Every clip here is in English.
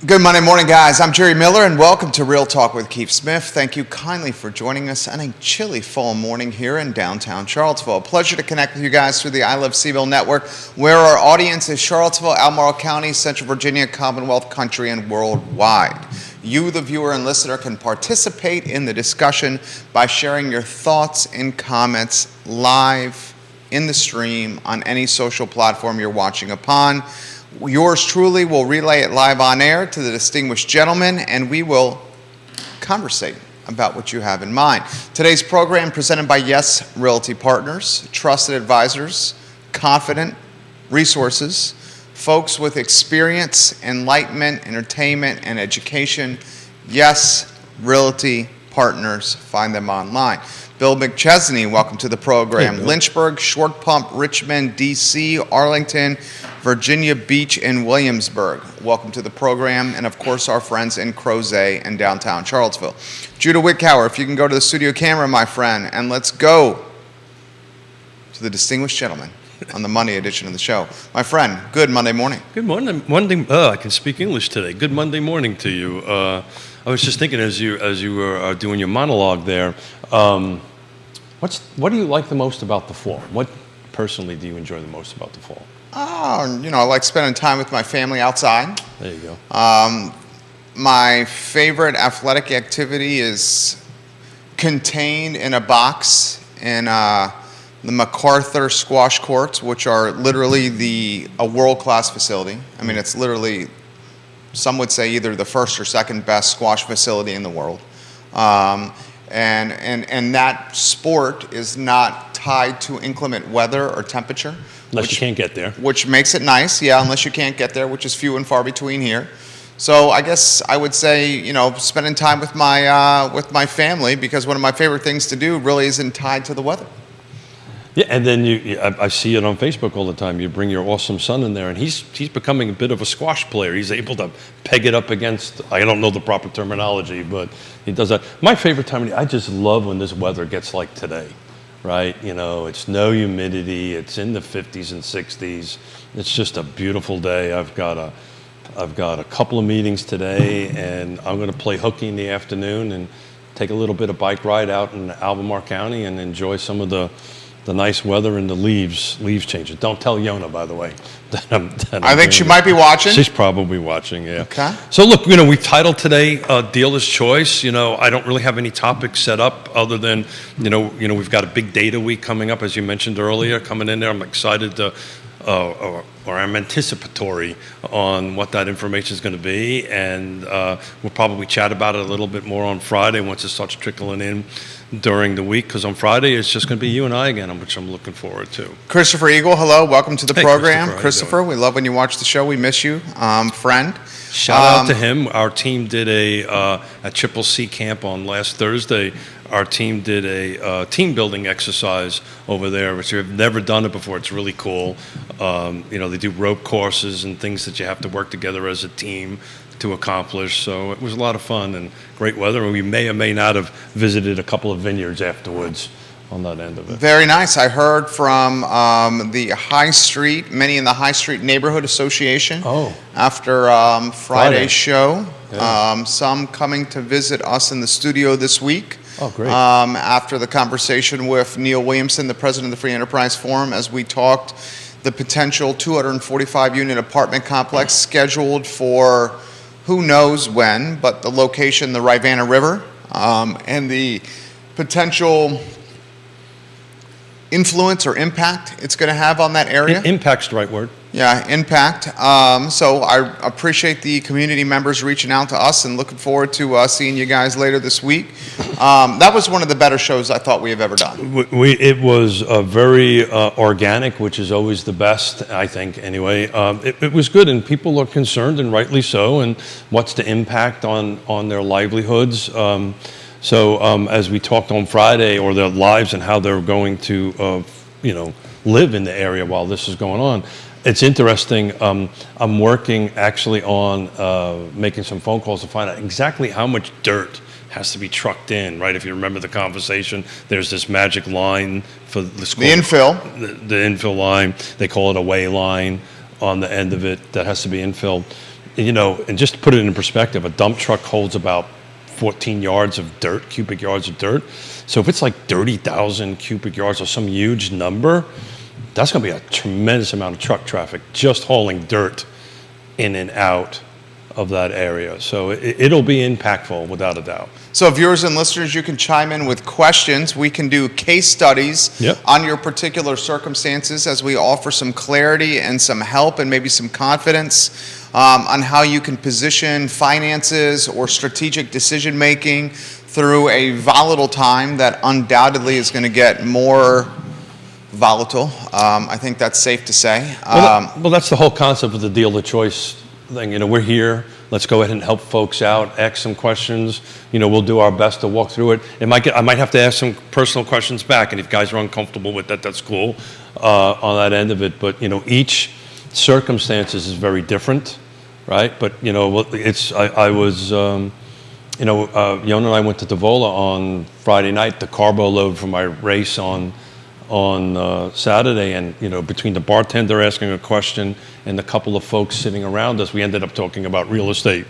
Good Monday morning, guys. I'm Jerry Miller, and welcome to Real Talk with Keith Smith. Thank you kindly for joining us on a chilly fall morning here in downtown Charlottesville. A pleasure to connect with you guys through the I Love CVille Network, where our audience is Charlottesville, Albemarle County, Central Virginia, Commonwealth country, and worldwide. You, the viewer and listener, can participate in the discussion by sharing your thoughts and comments live in the stream on any social platform you're watching upon. Yours truly will relay it live on air to the distinguished gentleman, and we will conversate about what you have in mind. Today's program presented by Yes Realty Partners, trusted advisors, confident resources, folks with experience, enlightenment, entertainment, and education. Yes Realty Partners. Find them online. Bill McChesney, welcome to the program. Hey, Lynchburg, Short Pump, Richmond, D.C., Arlington, Virginia Beach, and Williamsburg. Welcome to the program, and of course our friends in Crozet and downtown Charlottesville. Judah Wickhauer, if you can go to the studio camera, my friend, and let's go to the distinguished gentleman on the Monday edition of the show. My friend, good Monday morning. Good morning. I can speak English today. Good Monday morning to you. I was just thinking as you were doing your monologue there, what do you like the most about the fall? What personally do you enjoy the most about the fall? I like spending time with my family outside. There you go. My favorite athletic activity is contained in a box in the MacArthur squash courts, which are literally a world-class facility. I mean, it's literally, some would say, either the first or second best squash facility in the world. And that sport is not tied to inclement weather or temperature. Unless you can't get there. Which makes it nice, yeah, unless you can't get there, which is few and far between here. So I guess I would say, spending time with my family, because one of my favorite things to do really isn't tied to the weather. Yeah, and then I see it on Facebook all the time. You bring your awesome son in there, and he's becoming a bit of a squash player. He's able to peg it up against, I don't know the proper terminology, but he does that. My favorite time, I just love when this weather gets like today, right? It's no humidity. It's in the 50s and 60s. It's just a beautiful day. I've got a couple of meetings today, and I'm going to play hooky in the afternoon and take a little bit of bike ride out in Albemarle County and enjoy some of the nice weather and the leaves changing. Don't tell Yonna, by the way. I think she might be watching. She's probably watching, yeah. Okay. So look, we titled today Dealer's Choice. I don't really have any topics set up other than, we've got a big data week coming up, as you mentioned earlier, coming in there. I'm excited to, or I'm anticipatory on what that information is going to be. And we'll probably chat about it a little bit more on Friday once it starts trickling in during the week, because on Friday it's just going to be you and I again, which I'm looking forward to. Triple Eagle, hello, welcome to the program. Christopher, we love when you watch the show. We miss you, friend. Shout out to him. Our team did a Triple C camp on last Thursday. Our team did a team building exercise over there, which we've never done it before. It's really cool. They do rope courses and things that you have to work together as a team to accomplish. So it was a lot of fun and great weather. And we may or may not have visited a couple of vineyards afterwards on that end of it. Very nice. I heard from the High Street, many in the High Street Neighborhood Association. After Friday's show. Yeah. Some coming to visit us in the studio this week. Oh, great. After the conversation with Neil Williamson, the president of the Free Enterprise Forum, as we talked the potential 245-unit apartment complex scheduled for who knows when, but the location, the Rivanna River, and the potential influence or impact it's going to have on that area. Impact's the right word. Yeah, impact. So I appreciate the community members reaching out to us and looking forward to seeing you guys later this week. That was one of the better shows I thought we have ever done. It was very organic, which is always the best, I think, anyway. It was good, and people are concerned, and rightly so, and what's the impact on their livelihoods. So as we talked on Friday, or their lives and how they're going to, live in the area while this is going on. It's interesting. I'm working actually on making some phone calls to find out exactly how much dirt has to be trucked in, right? If you remember the conversation, there's this magic line for the school. The infill. The infill line. They call it a way line on the end of it that has to be infilled. and just to put it in perspective, a dump truck holds about 14 yards of dirt, cubic yards of dirt. So if it's like 30,000 cubic yards or some huge number, that's going to be a tremendous amount of truck traffic just hauling dirt in and out of that area. So it'll be impactful without a doubt. So viewers and listeners, you can chime in with questions. We can do case studies on your particular circumstances as we offer some clarity and some help and maybe some confidence on how you can position finances or strategic decision making through a volatile time that undoubtedly is going to get more volatile. I think that's safe to say. Well, that's the whole concept of the deal of choice thing. We're here. Let's go ahead and help folks out, ask some questions. We'll do our best to walk through it. I might have to ask some personal questions back, and if guys are uncomfortable with that, that's cool on that end of it. But, each circumstances is very different, right? But, Yonna and I went to Davola on Friday night, the carbo load for my race on Saturday, and between the bartender asking a question and the couple of folks sitting around us, we ended up talking about real estate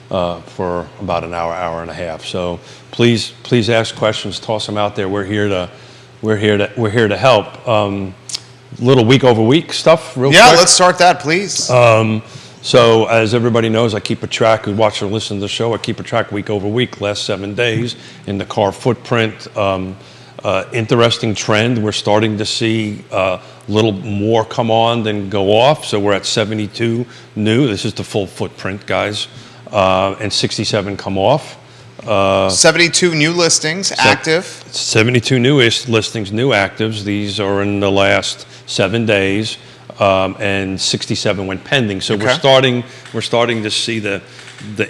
for about an hour and a half. So please ask questions, toss them out there. We're here to help. Little week over week stuff, real quick. Yeah, let's start that, please. So as everybody knows, I keep a track, who watch or listen to the show, I keep a track week over week, last 7 days in the car footprint. Interesting trend. We're starting to see a little more come on than go off. So we're at 72 new. This is the full footprint, guys. And 67 come off. 72 new listings, active. 72 new listings, new actives. These are in the last 7 days. And 67 went pending. So we're starting to see the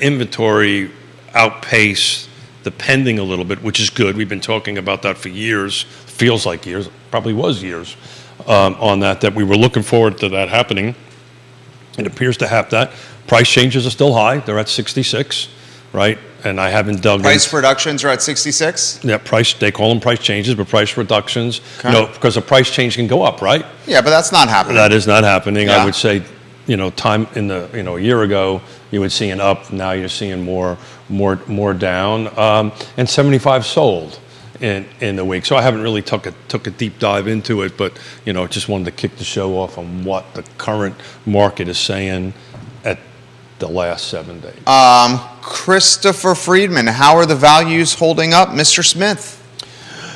inventory outpace the pending a little bit, which is good. We've been talking about that for years. Feels like years, probably was years on that we were looking forward to that happening. It appears to have that. Price changes are still high. They're at 66, right? And I haven't dug Price reductions are at 66? Yeah, they call them price changes, but price reductions, because a price change can go up, right? Yeah, but that's not happening. That is not happening. Yeah. I would say, time in the, a year ago, you would see an up. Now you're seeing more down. And 75 sold in the week. So I haven't really took a deep dive into it, but, just wanted to kick the show off on what the current market is saying at the last 7 days. Christopher Friedman, how are the values holding up, Mr. Smith?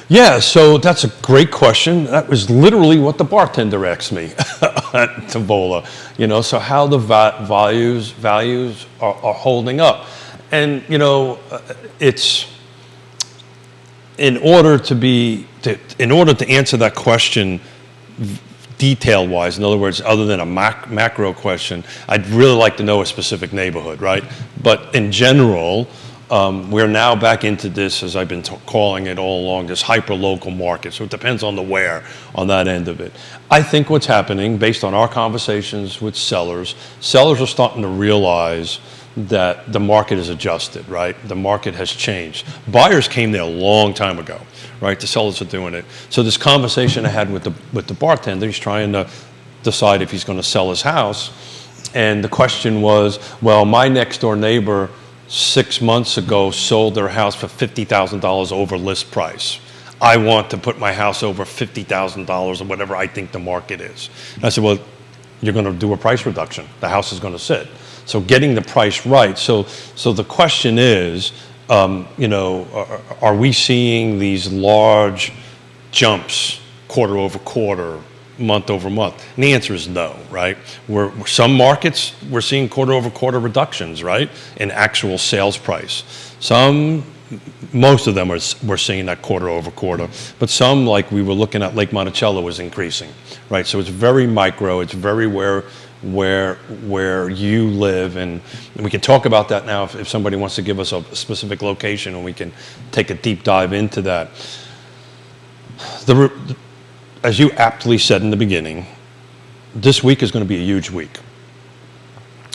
Yeah, so that's a great question. That was literally what the bartender asked me at Tavola. So how the values are holding up. And, it's in order to answer that question detail-wise, in other words, other than a macro question, I'd really like to know a specific neighborhood, right? But in general, we're now back into this, as I've been calling it all along, this hyper-local market. So it depends on the where on that end of it. I think what's happening, based on our conversations with sellers are starting to realize that the market is adjusted, right? The market has changed. Buyers came there a long time ago, right? The sellers are doing it. So this conversation I had with the bartender, he's trying to decide if he's going to sell his house. And the question was, well, my next door neighbor 6 months ago sold their house for $50,000 over list price. I want to put my house over $50,000 or whatever I think the market is. And I said, well, you're going to do a price reduction. The house is going to sit. So getting the price right. So the question is, are we seeing these large jumps quarter over quarter, month over month? And the answer is no, right? Some markets, we're seeing quarter over quarter reductions, right, in actual sales price. Most of them we're seeing that quarter over quarter, but some, like we were looking at Lake Monticello, was increasing, right? So it's very micro. It's very where you live, and we can talk about that now if somebody wants to give us a specific location, and we can take a deep dive into that. As you aptly said in the beginning, this week is going to be a huge week.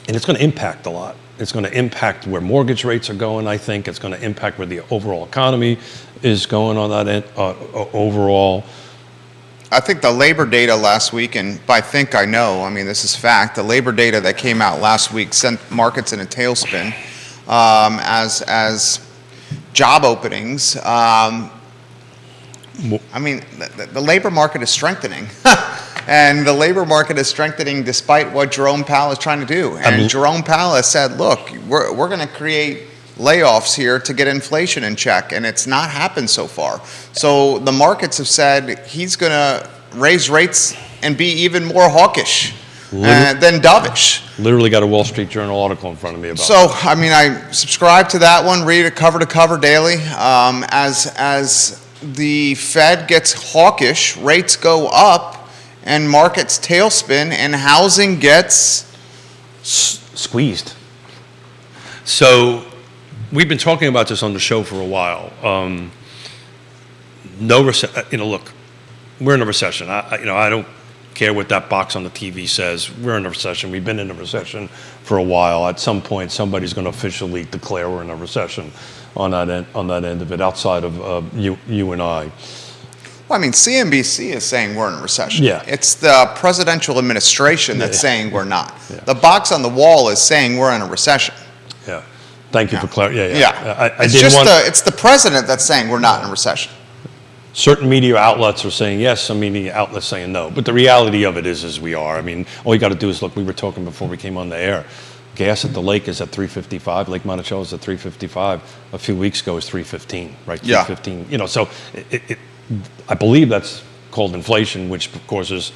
And it's going to impact a lot. It's going to impact where mortgage rates are going, I think. It's going to impact where the overall economy is going on that end, overall. I think the labor data last week, and by think I know, I mean, this is fact, the labor data that came out last week sent markets in a tailspin as job openings. I mean, the labor market is strengthening. And the labor market is strengthening despite what Jerome Powell is trying to do. And Jerome Powell has said, look, we're going to create layoffs here to get inflation in check, and it's not happened so far. So the markets have said he's going to raise rates and be even more hawkish than dovish. Literally got a Wall Street Journal article in front of me about So, I mean, I subscribe to that one, read it cover to cover daily. As the Fed gets hawkish, rates go up, and markets tailspin, and housing gets squeezed. So we've been talking about this on the show for a while. Look, we're in a recession. I don't care what that box on the TV says. We're in a recession. We've been in a recession for a while. At some point, somebody's going to officially declare we're in a recession on that end of it, outside of you and I. Well, I mean, CNBC is saying we're in a recession. Yeah. It's the presidential administration that's saying we're not. Yeah. The box on the wall is saying we're in a recession. Yeah. Thank you for clarifying. Yeah. It's the president that's saying we're not in a recession. Certain media outlets are saying yes, some media outlets saying no. But the reality of it is we are. I mean, all you got to do is look. We were talking before we came on the air. Gas at the lake is at $3.55. Lake Monticello is at $3.55. A few weeks ago it was $3.15, right? $3.15. Yeah. So I believe that's called inflation, which of course is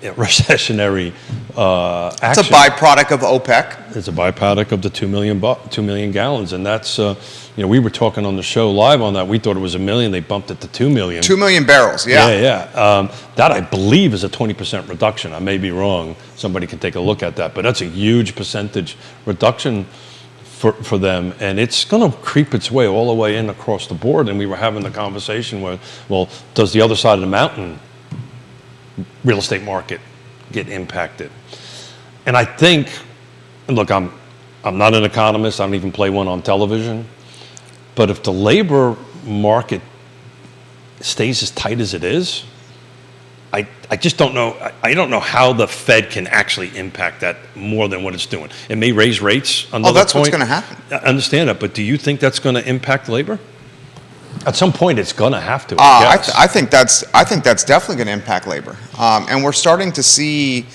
recessionary action. It's a byproduct of OPEC. It's a byproduct of the 2 million gallons, and that's we were talking on the show live on that. We thought it was 1 million. They bumped it to 2 million. 2 million barrels. Yeah. Yeah. That I believe is a 20% reduction. I may be wrong. Somebody can take a look at that, but that's a huge percentage reduction for them, and it's going to creep its way all the way in across the board. And we were having the conversation where, well, does the other side of the mountain real estate market get impacted? And I think, look, I'm not an economist. I don't even play one on television. But if the labor market stays as tight as it is, I just don't know. I don't know how the Fed can actually impact that more than what it's doing. It may raise rates. That's what's going to happen. I understand that, but do you think that's going to impact labor? At some point, it's going to have to. I think that's definitely going to impact labor, and we're starting to see.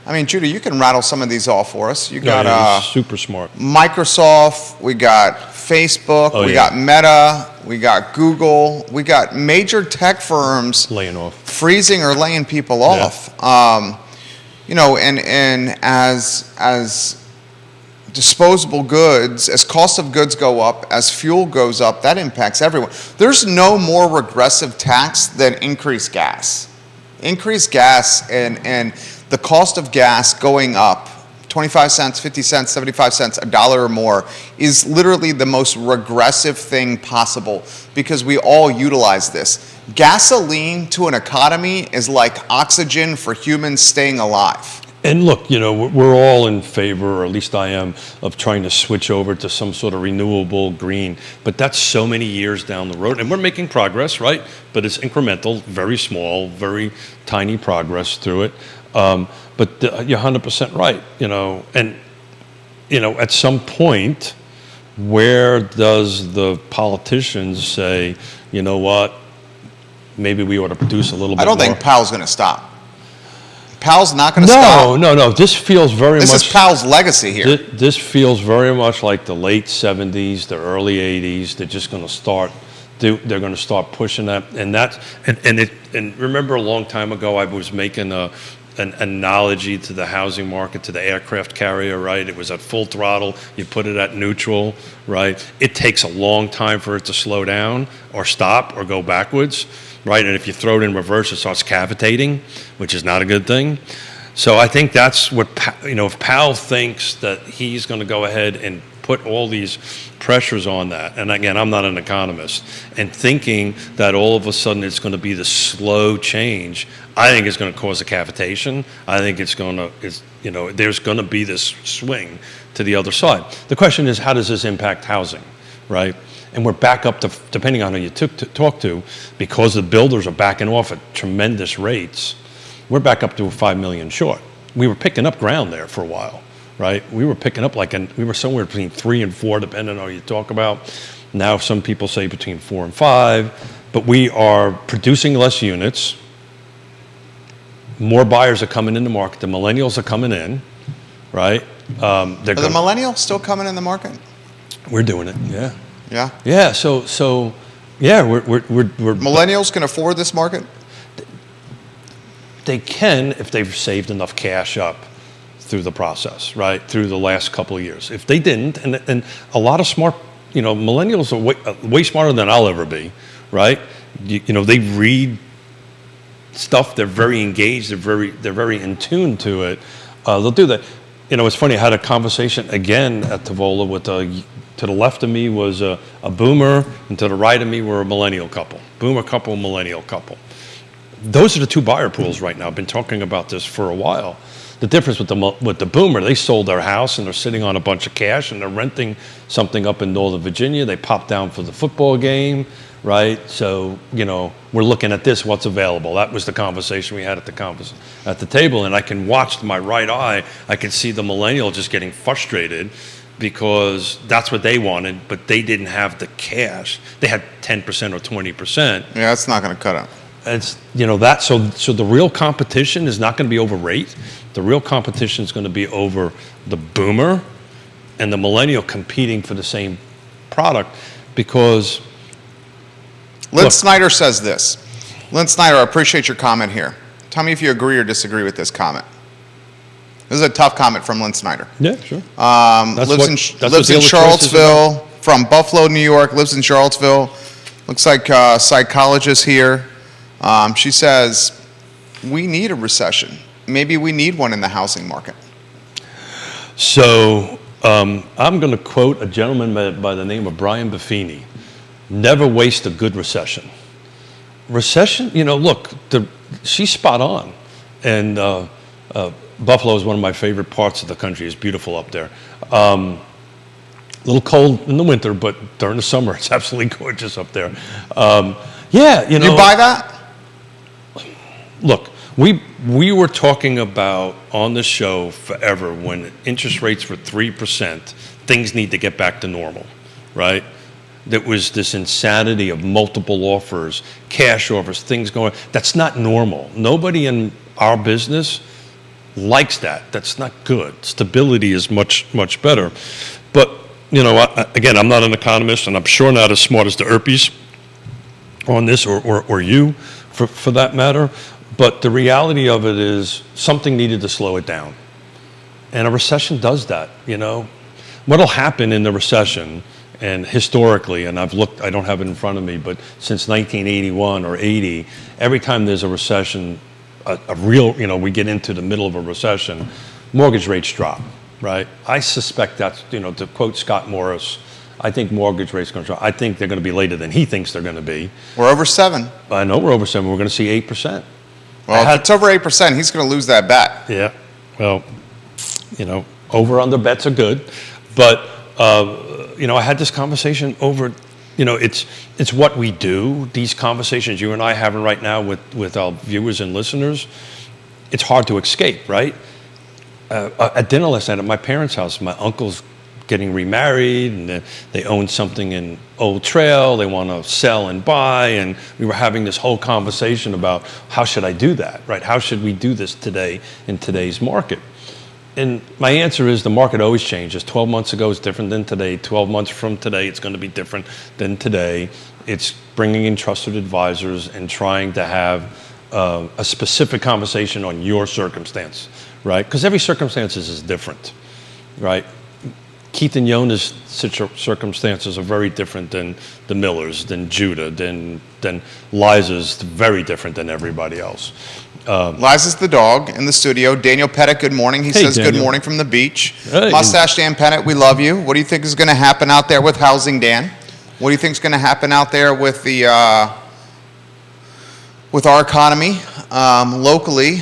I mean, Judah, you can rattle some of these off for us. You got super smart. Microsoft, we got Facebook, we got Meta, we got Google, we got major tech firms laying off, freezing or laying people off. And as disposable goods, as cost of goods go up, as fuel goes up, that impacts everyone. There's no more regressive tax than increased gas. Increased gas and the cost of gas going up 25 cents, 50 cents, 75 cents, $1 or more is literally the most regressive thing possible because we all utilize this. Gasoline to an economy is like oxygen for humans staying alive. And look, we're all in favor, or at least I am, of trying to switch over to some sort of renewable green. But that's so many years down the road. And we're making progress, right? But it's incremental, very small, very tiny progress through it. But you're 100% right, And, at some point, where does the politicians say, you know what, maybe we ought to produce a little bit more? I don't think Powell's going to stop. Powell's not going to stop. No. This feels very much... This is Powell's legacy here. This feels very much like the late 70s, the early 80s. They're just going to start... They're going to start pushing that. And remember a long time ago, I was making an analogy to the housing market, to the aircraft carrier, right? It was at full throttle. You put it at neutral, right? It takes a long time for it to slow down or stop or go backwards, right? And if you throw it in reverse, it starts cavitating, which is not a good thing. So I think that's what, if Powell thinks that he's going to go ahead and put all these pressures on that, and again, I'm not an economist, and thinking that all of a sudden it's going to be this slow change, I think it's going to cause a cavitation. I think there's going to be this swing to the other side. The question is, how does this impact housing? right? And we're back up to, depending on who you talk to, because the builders are backing off at tremendous rates, we're back up to 5 million short. We were picking up ground there for a while, right? We were picking up we were somewhere between 3 and 4, depending on who you talk about. Now some people say between 4 and 5, but we are producing less units. More buyers are coming in the market. The millennials are coming in, right? Are the millennials still coming in the market? We're doing it, yeah. Yeah? Yeah, so yeah, we're Millennials can afford this market? They can if they've saved enough cash up through the process, right? Through the last couple of years. If they didn't, and a lot of smart, millennials are way smarter than I'll ever be, right? They read stuff. They're very engaged. They're very in tune to it. They'll do that. It's funny. I had a conversation again at Tavola with to the left of me was a boomer, and to the right of me were a millennial couple. Boomer couple, millennial couple. Those are the two buyer pools right now. I've been talking about this for a while. The difference with the boomer, they sold their house and they're sitting on a bunch of cash and they're renting something up in Northern Virginia. They pop down for the football game, right? So, we're looking at this, what's available. That was the conversation we had at the table. And I can watch my right eye. I can see the millennial just getting frustrated because that's what they wanted, but they didn't have the cash. They had 10% or 20%. Yeah, that's not going to cut it. It's so the real competition is not going to be over rate. The real competition is going to be over the boomer and the millennial competing for the same product because Lynn Snyder says this. Lynn Snyder, I appreciate your comment here. Tell me if you agree or disagree with this comment. This is a tough comment from Lynn Snyder. Yeah, sure. Lives in Charlottesville, from Buffalo, New York, lives in Charlottesville. Looks like a psychologist here. She says, we need a recession. Maybe we need one in the housing market. So I'm going to quote a gentleman by the name of Brian Buffini. Never waste a good recession. Recession, look, she's spot on. And Buffalo is one of my favorite parts of the country. It's beautiful up there. A little cold in the winter, but during the summer, it's absolutely gorgeous up there. Yeah, You buy that? Look, we were talking about on the show forever when interest rates were 3%, things need to get back to normal, right? There was this insanity of multiple offers, cash offers, things going. That's not normal. Nobody in our business likes that. That's not good. Stability is much, much better. But, again, I'm not an economist, and I'm sure not as smart as the Erpies on this or you for that matter. But the reality of it is something needed to slow it down. And a recession does that, What'll happen in the recession, and historically, and I've looked, I don't have it in front of me, but since 1981 or 80, every time there's a recession, a real, we get into the middle of a recession, mortgage rates drop, right? I suspect that's, to quote Scott Morris, I think mortgage rates are going to drop. I think they're going to be later than he thinks they're going to be. We're over 7. I know we're over 7. We're going to see 8%. Well, if it's over 8%, he's going to lose that bet. Yeah. Well, over under bets are good. But, I had this conversation over, it's what we do. These conversations you and I are having right now with our viewers and listeners, it's hard to escape, right? At dinner last night at my parents' house, my uncle's getting remarried, and they own something in Old Trail. They want to sell and buy, and we were having this whole conversation about how should I do that, right? How should we do this today in today's market? And my answer is the market always changes. 12 months ago is different than today. 12 months from today, it's going to be different than today. It's bringing in trusted advisors and trying to have a specific conversation on your circumstance, right? Because every circumstance is different, right? Keith and Yonna's circumstances are very different than the Millers, than Judah, than Liza's, very different than everybody else. Liza's the dog in the studio. Daniel Pettit, good morning. He says Daniel. Good morning from the beach. Hey. Mustache Dan Pettit, we love you. What do you think is going to happen out there with housing, Dan? What do you think is going to happen out there with with our economy locally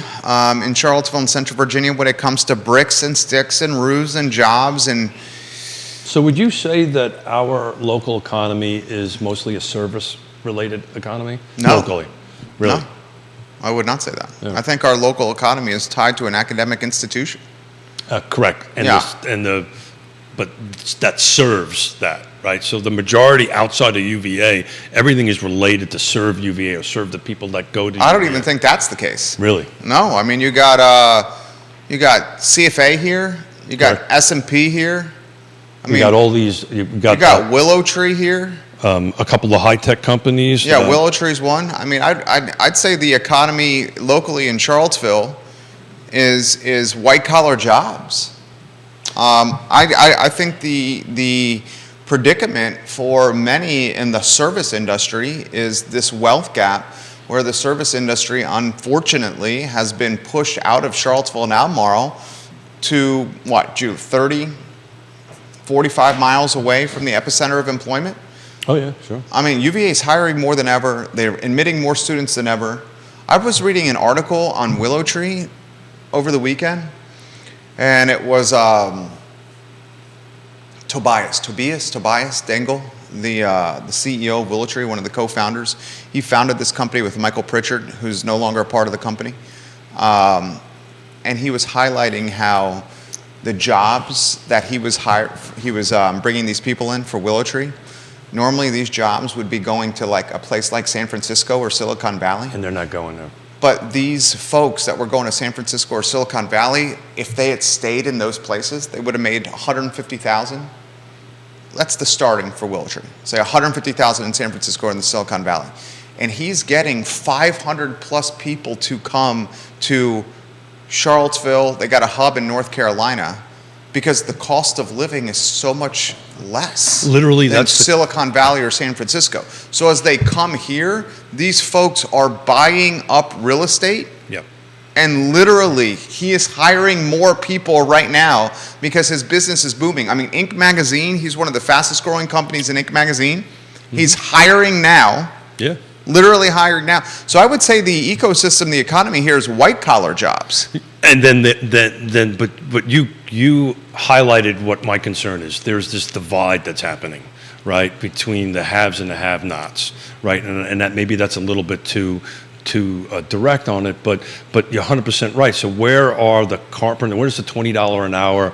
in Charlottesville and Central Virginia when it comes to bricks and sticks and roofs and jobs and So would you say that our local economy is mostly a service-related economy? No. Locally? Really? No, I would not say that. Yeah. I think our local economy is tied to an academic institution. Correct. And Yeah. but that serves that, right? So the majority outside of UVA, everything is related to serve UVA or serve the people that go to UVA. I don't even think that's the case. Really? No, I mean, you got CFA here, you got Right. S&P here. I You mean, got all these, you you got got Willow Tree here. a couple of high-tech companies. Yeah, Willow Tree's one. I mean, I'd say the economy locally in Charlottesville is white-collar jobs. I think the predicament for many in the service industry is this wealth gap, where the service industry, unfortunately, has been pushed out of Charlottesville and Albemarle to, 30, 45 miles away from the epicenter of employment. Oh, yeah, sure. I mean, UVA is hiring more than ever. They're admitting more students than ever. I was reading an article on Willow Tree over the weekend, and it was Tobias Dangle, the CEO of Willow Tree, one of the co-founders. He founded this company with Michael Pritchard, who's no longer a part of the company. And he was highlighting how the jobs that he was bringing these people in for Willow Tree, normally these jobs would be going to like a place like San Francisco or Silicon Valley. And they're not going there. But these folks that were going to San Francisco or Silicon Valley, if they had stayed in those places, they would have made $150,000. That's the starting for Willow Tree. Say $150,000 in San Francisco or in the Silicon Valley. And he's getting 500 plus people to come to Charlottesville. They got a hub in North Carolina because the cost of living is so much less Literally, than that's Silicon Valley or San Francisco. So as they come here, these folks are buying up real estate. Yep. And literally, he is hiring more people right now because his business is booming. I mean, Inc. Magazine, he's one of the fastest growing companies in Inc. Magazine. Mm-hmm. He's hiring now. Yeah. Literally hiring now. So I would say the ecosystem, the economy here is white collar jobs. And but you highlighted what my concern is. There's this divide that's happening, right, between the haves and the have-nots, right? And that maybe that's a little bit too direct on it, but you're 100% right. So where are the carpenter? Where's the $20 an hour,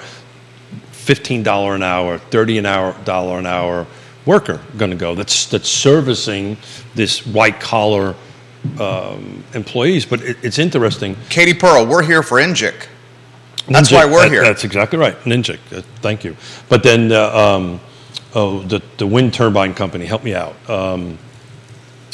$15 an hour, $30 an hour worker going to go? That's servicing this white collar employees. But it's interesting. Katie Pearl, we're here for NJIC. That's why we're here. That's exactly right, NJIC. Thank you. But then the wind turbine company. Help me out.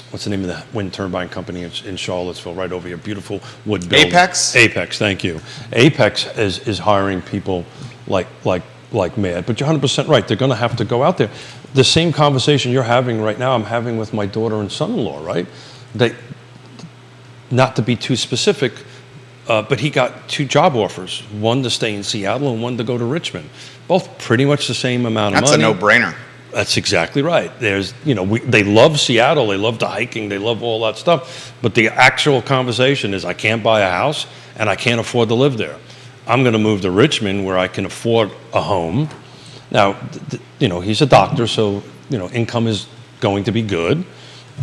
What's the name of the wind turbine company in Charlottesville, right over here? Beautiful wood building. Apex? Apex, thank you. Apex is hiring people like mad. But you're 100% right. They're going to have to go out there. The same conversation you're having right now, I'm having with my daughter and son-in-law, right? Not to be too specific, but he got 2 job offers, one to stay in Seattle and one to go to Richmond. Both pretty much the same amount of money. That's a no-brainer. That's exactly right. There's, they love Seattle, they love the hiking, they love all that stuff, but the actual conversation is I can't buy a house and I can't afford to live there. I'm going to move to Richmond where I can afford a home. Now, he's a doctor, so, income is going to be good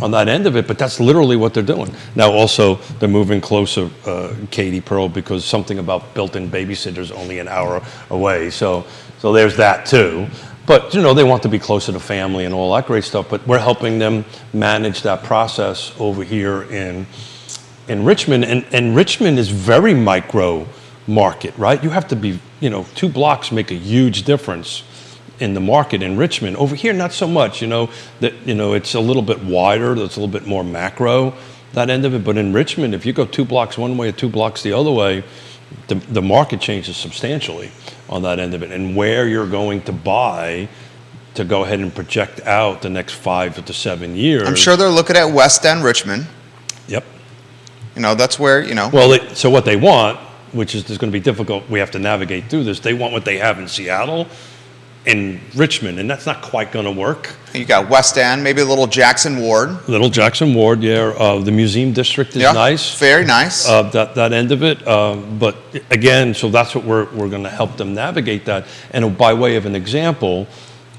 on that end of it, but that's literally what they're doing. Now, also, they're moving closer, Katie Pearl, because something about built-in babysitters only an hour away. So there's that too. But, they want to be closer to family and all that great stuff, but we're helping them manage that process over here in Richmond. And Richmond is very micro market, right? You have to be, 2 blocks make a huge difference in the market in Richmond. Over here, not so much, it's a little bit wider, it's a little bit more macro, that end of it. But in Richmond, if you go 2 blocks one way or 2 blocks the other way, the market changes substantially on that end of it. And where you're going to buy to go ahead and project out the next 5 to 7 years. I'm sure they're looking at West End Richmond. Yep. That's where, Well, so what they want, which is going to be difficult, we have to navigate through this, they want what they have in Seattle, in Richmond, and that's not quite going to work. You got West End, maybe a little Jackson Ward. Little Jackson Ward, yeah. The Museum District is nice. Very nice. That end of it. But again, so that's what we're going to help them navigate that. And by way of an example,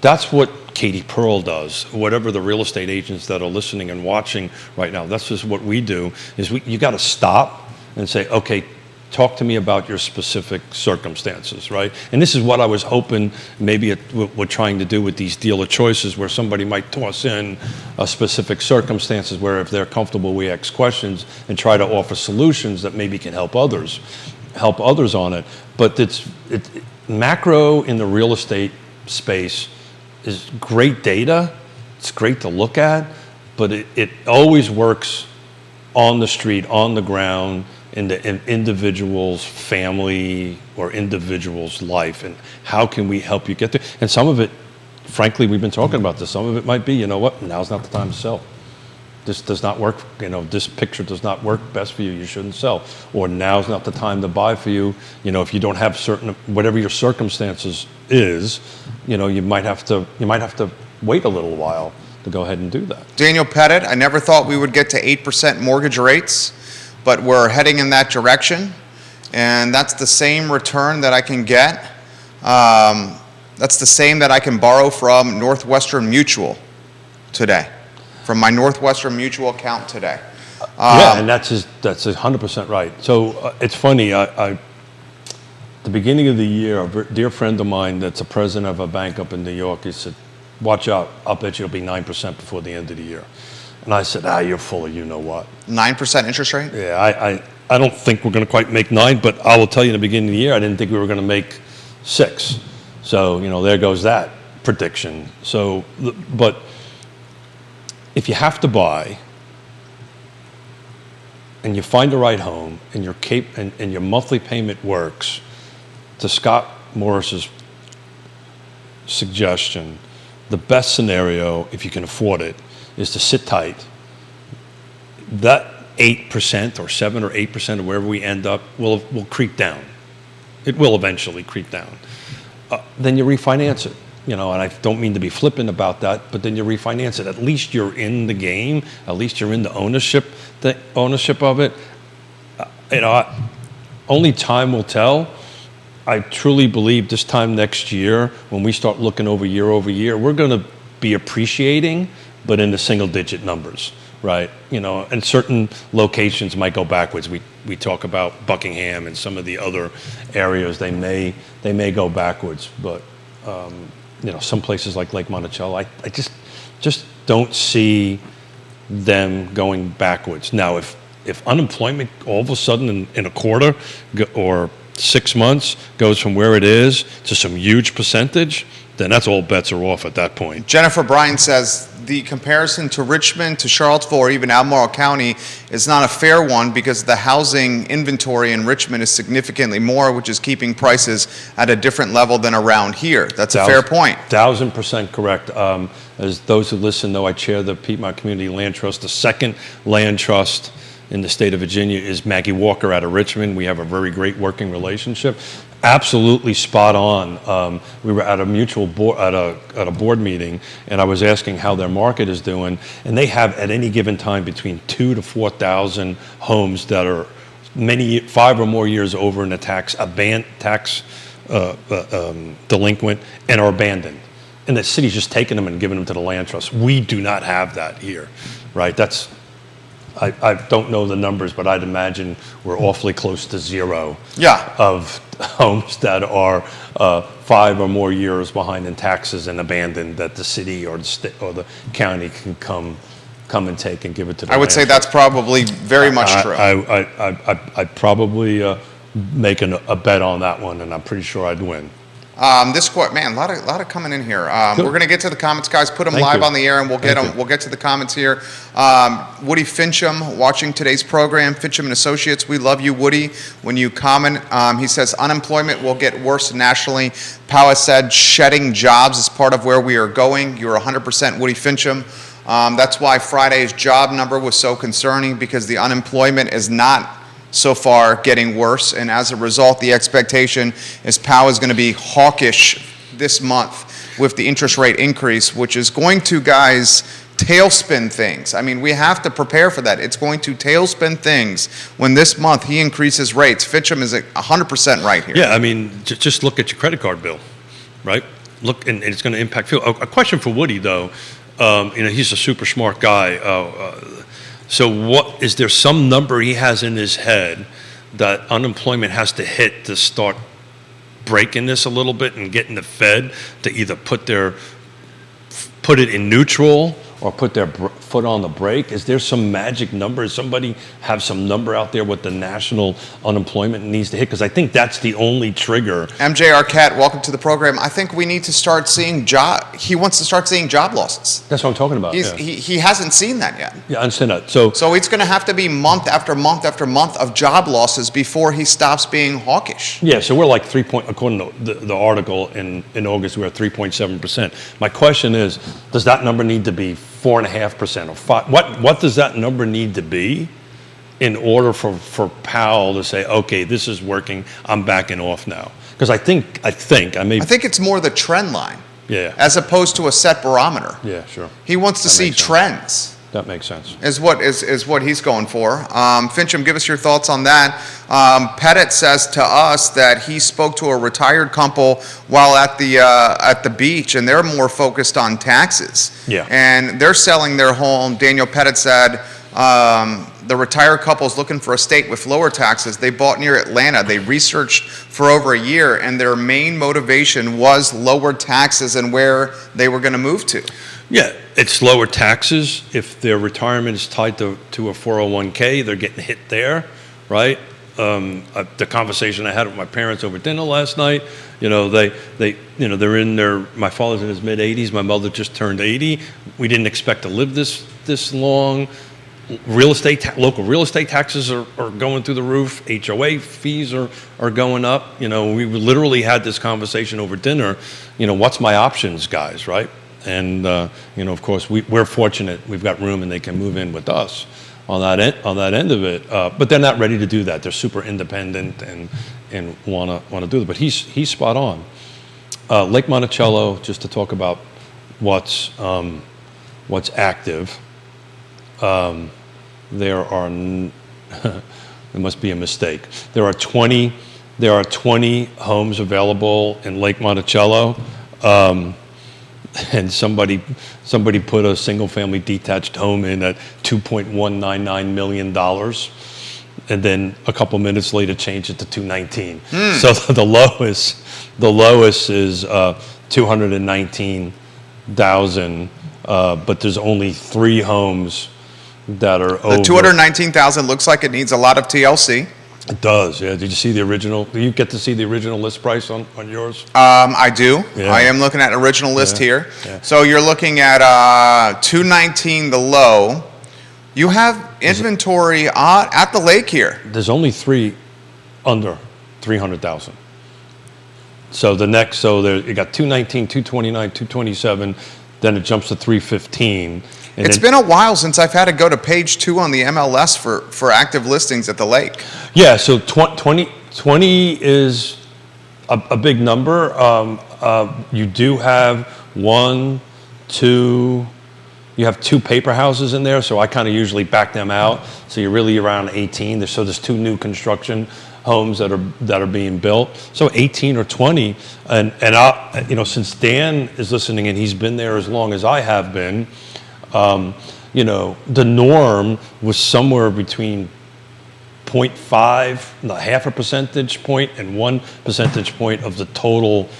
That's what Katie Pearl does. Whatever the real estate agents that are listening and watching right now, that's just what we do. Is you got to stop and say, okay, talk to me about your specific circumstances, right? And this is what I was hoping maybe we're trying to do with these dealer choices, where somebody might toss in a specific circumstances where if they're comfortable, we ask questions and try to offer solutions that maybe can help others on it. But it's macro in the real estate space is great data. It's great to look at, but it always works on the street, on the ground, in the individual's family or individual's life, and how can we help you get there? And some of it, frankly, we've been talking about this, some of it might be, you know what, now's not the time to sell. This does not work, this picture does not work best for you, you shouldn't sell. Or now's not the time to buy for you, if you don't have whatever your circumstances is, you might have to wait a little while to go ahead and do that. Daniel Pettit, I never thought we would get to 8% mortgage rates, but we're heading in that direction, and that's the same return that I can get. That's the same that I can borrow from Northwestern Mutual today, from my Northwestern Mutual account today. Yeah, and that's 100% right. So it's funny, at the beginning of the year, a dear friend of mine that's a president of a bank up in New York, he said, watch out, I'll bet you it'll be 9% before the end of the year. And I said, you're full of you-know-what. 9% interest rate? Yeah, I don't think we're going to quite make 9, but I will tell you in the beginning of the year, I didn't think we were going to make 6. So, there goes that prediction. So, but if you have to buy and you find the right home and your monthly payment works, to Scott Morris's suggestion, the best scenario, if you can afford it, is to sit tight. That 8% or 7 or 8% or wherever we end up will creep down. It will eventually creep down. Then you refinance it. And I don't mean to be flippant about that, but then you refinance it. At least you're in the game. At least you're in the ownership of it. Only time will tell. I truly believe this time next year, when we start looking over year, we're going to be appreciating, but in the single-digit numbers, right? And certain locations might go backwards. We talk about Buckingham and some of the other areas. They may go backwards, but some places like Lake Monticello, I just don't see them going backwards. Now, if unemployment all of a sudden in a quarter or 6 months goes from where it is to some huge percentage, then that's all bets are off at that point. Jennifer Bryan says the comparison to Richmond, to Charlottesville, or even Albemarle County is not a fair one because the housing inventory in Richmond is significantly more, which is keeping prices at a different level than around here. That's a fair point. 1,000% correct. As those who listen know, I chair the Piedmont Community Land Trust. The second land trust in the state of Virginia is Maggie Walker out of Richmond. We have a very great working relationship. Absolutely spot on. We were at a mutual board, at a board meeting, and I was asking how their market is doing, and they have at any given time between 2,000 to 4,000 homes that are 5 or more years over in the tax delinquent and are abandoned. And the city's just taking them and giving them to the land trust. We do not have that here, right? I don't know the numbers, but I'd imagine we're awfully close to zero of homes that are 5 or more years behind in taxes and abandoned that the city or the state or the county can come and take and give it to the I would say that's probably very much true. I'd probably make a bet on that one, and I'm pretty sure I'd win. This quote, man, a lot of coming in here. We're going to get to the comments, guys. Put them live on the air, and we'll get them. We'll get to the comments here. Woody Fincham watching today's program. Fincham and Associates, we love you, Woody. When you comment, he says unemployment will get worse nationally. Powell said shedding jobs is part of where we are going. You're 100% Woody Fincham. That's why Friday's job number was so concerning, because the unemployment is not so far getting worse, and as a result, the expectation is Powell is going to be hawkish this month with the interest rate increase, which is going to, guys, tailspin things. I mean, we have to prepare for that. It's going to tailspin things when this month he increases rates. Fincham is 100% right here. Yeah, I mean, just look at your credit card bill, right? look, and it's going to impact field. A question for Woody though, he's a super smart guy. So what is there some number he has in his head that unemployment has to hit to start breaking this a little bit and getting the Fed to either put it in neutral or put their foot on the brake? Is there some magic number? Does somebody have some number out there what the national unemployment needs to hit? Because I think that's the only trigger. MJ Arquette, welcome to the program. I think we need to start seeing he wants to start seeing job losses. That's what I'm talking about. He hasn't seen that yet. Yeah, I understand that. So it's going to have to be month after month after month of job losses before he stops being hawkish. Yeah, so we're like according to the article in August, we're at 3.7%. My question is, does that number need to be 4.5% or 5? What does that number need to be in order for Powell to say, okay, this is working, I'm backing off now? Because I think it's more the trend line. Yeah. As opposed to a set barometer. Yeah, sure. He wants to see trends. That makes sense. Is what he's going for. Fincham, give us your thoughts on that. Pettit says to us that he spoke to a retired couple while at the beach, and they're more focused on taxes. Yeah. And they're selling their home. Daniel Pettit said the retired couple's looking for a state with lower taxes. They bought near Atlanta. They researched for over a year, and their main motivation was lower taxes and where they were going to move to. Yeah, it's lower taxes. If their retirement is tied to a 401k, they're getting hit there, right? The conversation I had with my parents over dinner last night, they're my father's in his mid 80s. My mother just turned 80. We didn't expect to live this long. Local real estate taxes are going through the roof. HOA fees are going up. We literally had this conversation over dinner. What's my options, guys, right? And of course, we're fortunate. We've got room, and they can move in with us on that end of it. But they're not ready to do that. They're super independent and want to do it. But he's spot on. Lake Monticello, just to talk about what's active. There are there must be a mistake. There are 20 homes available in Lake Monticello. And somebody put a single-family detached home in at $2.199 million, and then a couple minutes later changed it to $219. So the lowest is $219,000, but there's only 3 homes that are over. The $219,000 looks like it needs a lot of TLC. It does, yeah. Did you see the original? Do you get to see the original list price on yours? I do. Yeah. I am looking at an original list here. Yeah. So you're looking at $219,000 the low. You have inventory at the lake here. There's only 3 under $300,000. So you got $219,000, $229,000, $227,000, then it jumps to $315,000. It's been a while since I've had to go to page 2 on the MLS for active listings at the lake. Yeah, so 20 is a big number. You do have 2 paper houses in there, so I kind of usually back them out. So you're really around 18. So there's 2 new construction homes that are being built. So 18 or 20, and since Dan is listening and he's been there as long as I have been. The norm was somewhere between 0.5, half a percentage point, and 1 percentage point of the total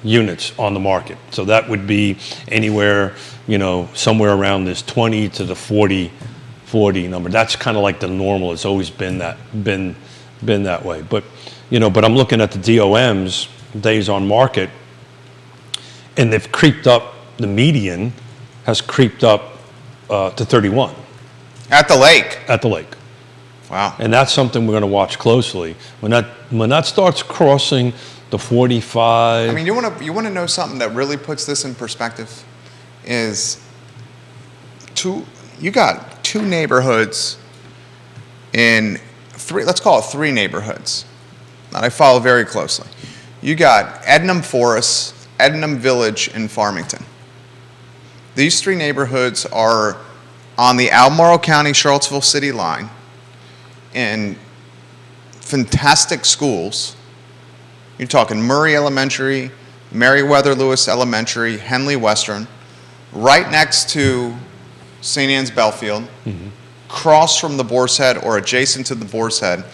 units on the market. So that would be anywhere, somewhere around this 20 to the 40 number. That's kind of like the normal. It's always been that way. But I'm looking at the DOMs, days on market, and they've creeped up. The median has creeped up to 31. At the lake? At the lake. Wow. And that's something we're going to watch closely. When that starts crossing the 45. I mean, you want to know something that really puts this in perspective is you got 2 neighborhoods in 3, let's call it 3 neighborhoods that I follow very closely. You got Ednam Forest, Ednam Village, and Farmington. These 3 neighborhoods are on the Albemarle County, Charlottesville city line, in fantastic schools. You're talking Murray Elementary, Meriwether Lewis Elementary, Henley Western, right next to St. Anne's Belfield, across from the Boar's Head or adjacent to the Boar's Head.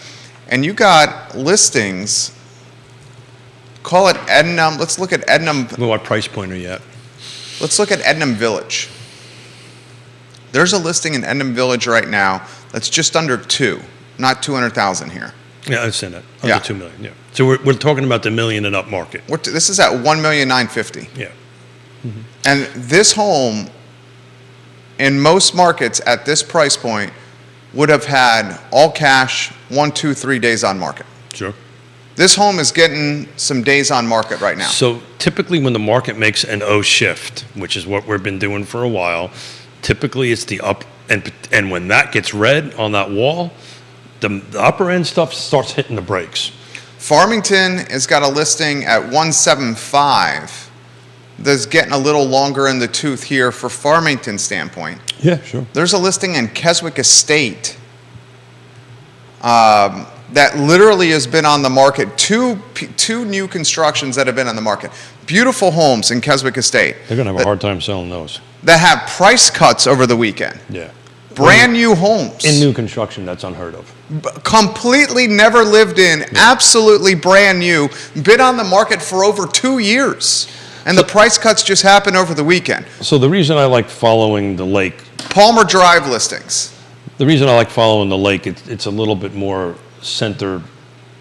And you got listings, call it Ednam, let's look at Ednam. Well, what price point are you at? Let's look at Ednam Village. There's a listing in Ednam Village right now that's just under 2, not 200,000 here. Yeah, I've seen it. Under Yeah. 2 million, yeah. So we're talking about the million and up market. This is at $1,950,000. Yeah. And this home, in most markets at this price point, would have had all cash, 1, 2, 3 days on market. Sure. This home is getting some days on market right now. So typically when the market makes an O shift, which is what we've been doing for a while, typically it's the up, and when that gets red on that wall, the upper end stuff starts hitting the brakes. Farmington has got a listing at 175 that's getting a little longer in the tooth here for Farmington standpoint. Yeah, sure. There's a listing in Keswick Estate that literally has been on the market, two new constructions that have been on the market. Beautiful homes in Keswick Estate. They're going to have a hard time selling those. That have price cuts over the weekend. Yeah. Brand new homes. In new construction, that's unheard of. Completely never lived in, absolutely brand new, been on the market for over 2 years. And the price cuts just happened over the weekend. So the reason I like following the lake, Palmer Drive listings. the reason I like following the lake, it's a little bit more centered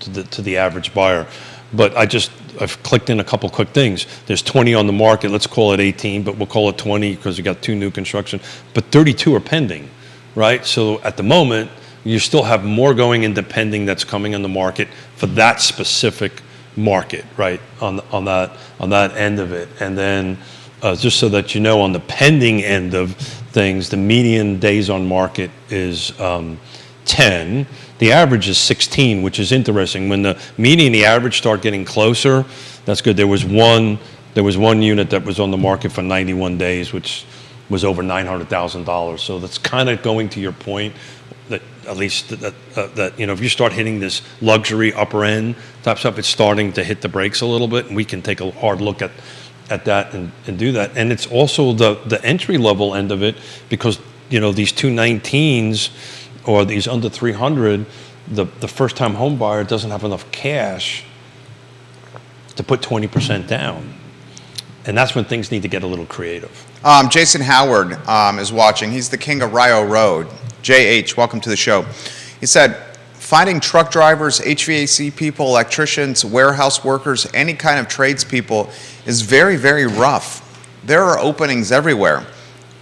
to the average buyer. But I've clicked in a couple quick things. There's 20 on the market. Let's call it 18, but we'll call it 20 because we got 2 new construction. But 32 are pending, right? So at the moment, you still have more going into pending that's coming on the market for that specific market, right? On that end of it, and then just so that you know, on the pending end of things, the median days on market is 10. The average is 16, which is interesting. When the median and the average start getting closer, that's good. There was one unit that was on the market for 91 days, which was over $900,000. So that's kind of going to your point that at least that you know, if you start hitting this luxury upper end type stuff, it's starting to hit the brakes a little bit, and we can take a hard look at that and do that. And it's also the entry level end of it, because you know, these 219s or these under 300, the first time home buyer doesn't have enough cash to put 20% down. And that's when things need to get a little creative. Jason Howard is watching. He's the king of Rio Road. JH, welcome to the show. He said, finding truck drivers, HVAC people, electricians, warehouse workers, any kind of tradespeople is very, very rough. There are openings everywhere.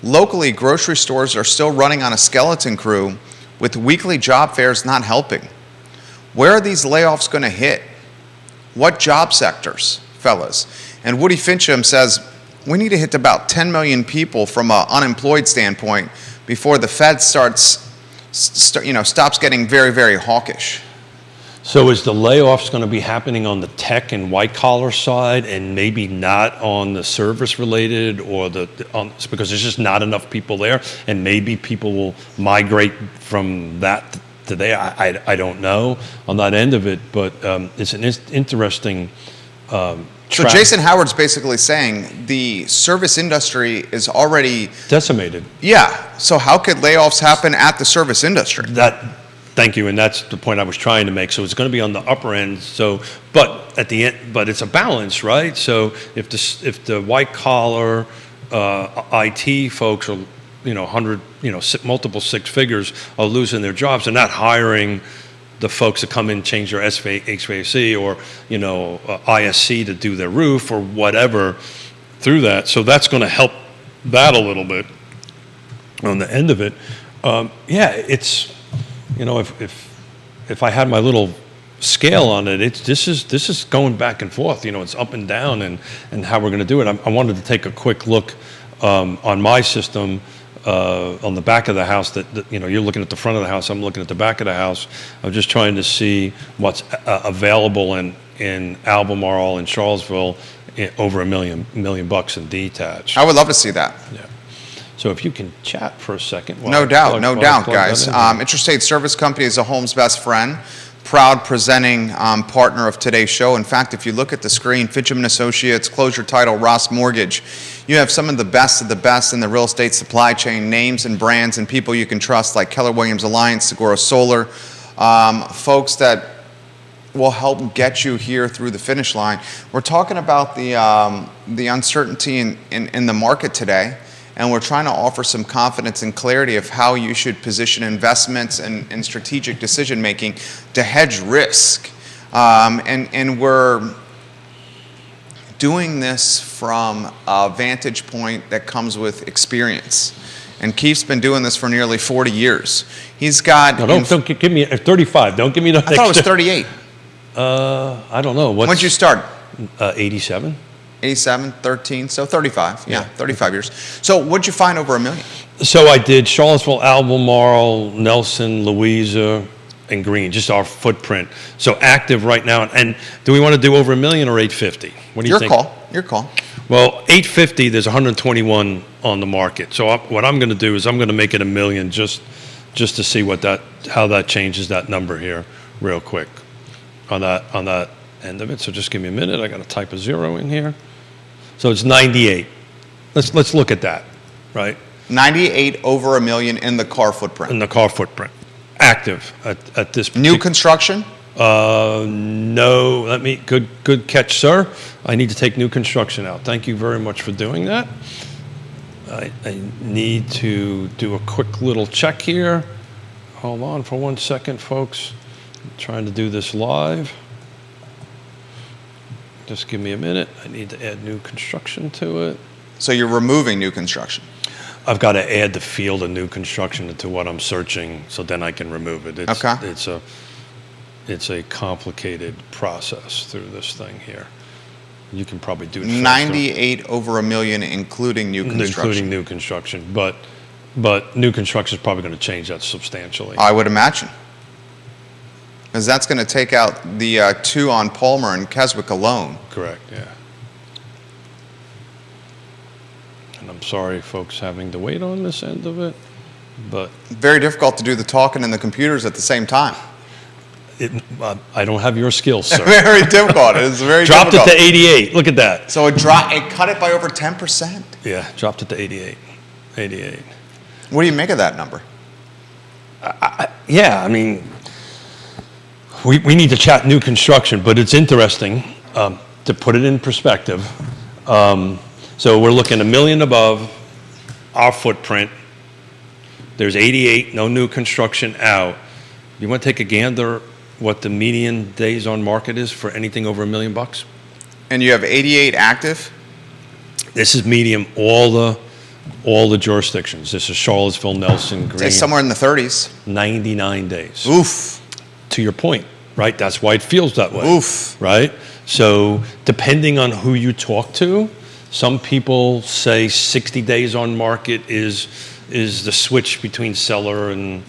Locally, grocery stores are still running on a skeleton crew with weekly job fairs not helping. Where are these layoffs going to hit? What job sectors, fellas? And Woody Fincham says, we need to hit about 10 million people from an unemployed standpoint before the Fed stops getting very, very hawkish. So is the layoffs going to be happening on the tech and white collar side, and maybe not on the service related, or because there's just not enough people there, and maybe people will migrate from that to there? I don't know on that end of it, but it's an interesting. So Jason Howard's basically saying the service industry is already decimated. Yeah. So how could layoffs happen at the service industry? Thank you, and that's the point I was trying to make. So it's going to be on the upper end. So, but at the end, but it's a balance, right? So if the white collar IT folks are, multiple 6 figures are losing their jobs, they're not hiring the folks that come in and change their HVAC or ISC to do their roof or whatever through that. So that's going to help that a little bit on the end of it. It's if I had my little scale on it, this is going back and forth. It's up and down and how we're going to do it. I wanted to take a quick look on my system. On the back of the house, that you're looking at the front of the house, I'm looking at the back of the house. I'm just trying to see what's available in Albemarle and Charlottesville, over $1 million bucks in detached. I would love to see that. Yeah. So if you can chat for a second. No doubt, guys. Intrastate Service Company is a home's best friend. proud presenting partner of today's show. In fact, if you look at the screen, Fincham & Associates, Closure Title, Ross Mortgage, you have some of the best in the real estate supply chain, names and brands and people you can trust like Keller Williams Alliance, Sigora Solar, folks that will help get you here through the finish line. We're talking about the uncertainty in the market today, and we're trying to offer some confidence and clarity of how you should position investments and strategic decision making to hedge risk. And we're doing this from a vantage point that comes with experience. And Keith's been doing this for nearly 40 years. He's got... No, don't give me 35. Don't give me the I thought it was 38. I don't know. When did you start? 87. 87, 13, so 35. Yeah, 35 years. So what'd you find over $1 million? So I did Charlottesville, Albemarle, Nelson, Louisa, and Green, just our footprint. So active right now. And do we want to do over $1 million or 850? What do you think? Your call. Well, 850, there's 121 on the market. So what I'm going to do is I'm going to make it $1 million just to see how that changes that number here real quick on that end of it. So just give me a minute. I got to type a 0 in here. So it's 98. Let's look at that, right? 98 over $1 million in the car footprint. In the car footprint, active at this. New construction? No. Good catch, sir. I need to take new construction out. Thank you very much for doing that. I need to do a quick little check here. Hold on for 1 second, folks. I'm trying to do this live. Just give me a minute. I need to add new construction to it. So you're removing new construction? I've got to add the field of new construction to what I'm searching, so then I can remove it. It's a complicated process through this thing here. You can probably do it faster. 98 over $1 million, including new construction. Including new construction, but new construction is probably going to change that substantially. I would imagine. Because that's going to take out the 2 on Palmer and Keswick alone. Correct, yeah. And I'm sorry, folks, having to wait on this end of it, but... Very difficult to do the talking and the computers at the same time. I don't have your skills, sir. Very difficult. It's very Dropped difficult. it to 88. Look at that. So it cut it by over 10%. Yeah, dropped it to 88. 88. What do you make of that number? Yeah, I mean... We need to chat new construction, but it's interesting to put it in perspective. So we're looking $1 million above our footprint. There's 88, no new construction out. You want to take a gander what the median days on market is for anything over $1 million? And you have 88 active? This is medium, all the jurisdictions. This is Charlottesville, Nelson, Green. It's somewhere in the 30s. 99 days. Oof. To your point, right? That's why it feels that way. Oof. Right? So depending on who you talk to, some people say 60 days on market is the switch between seller and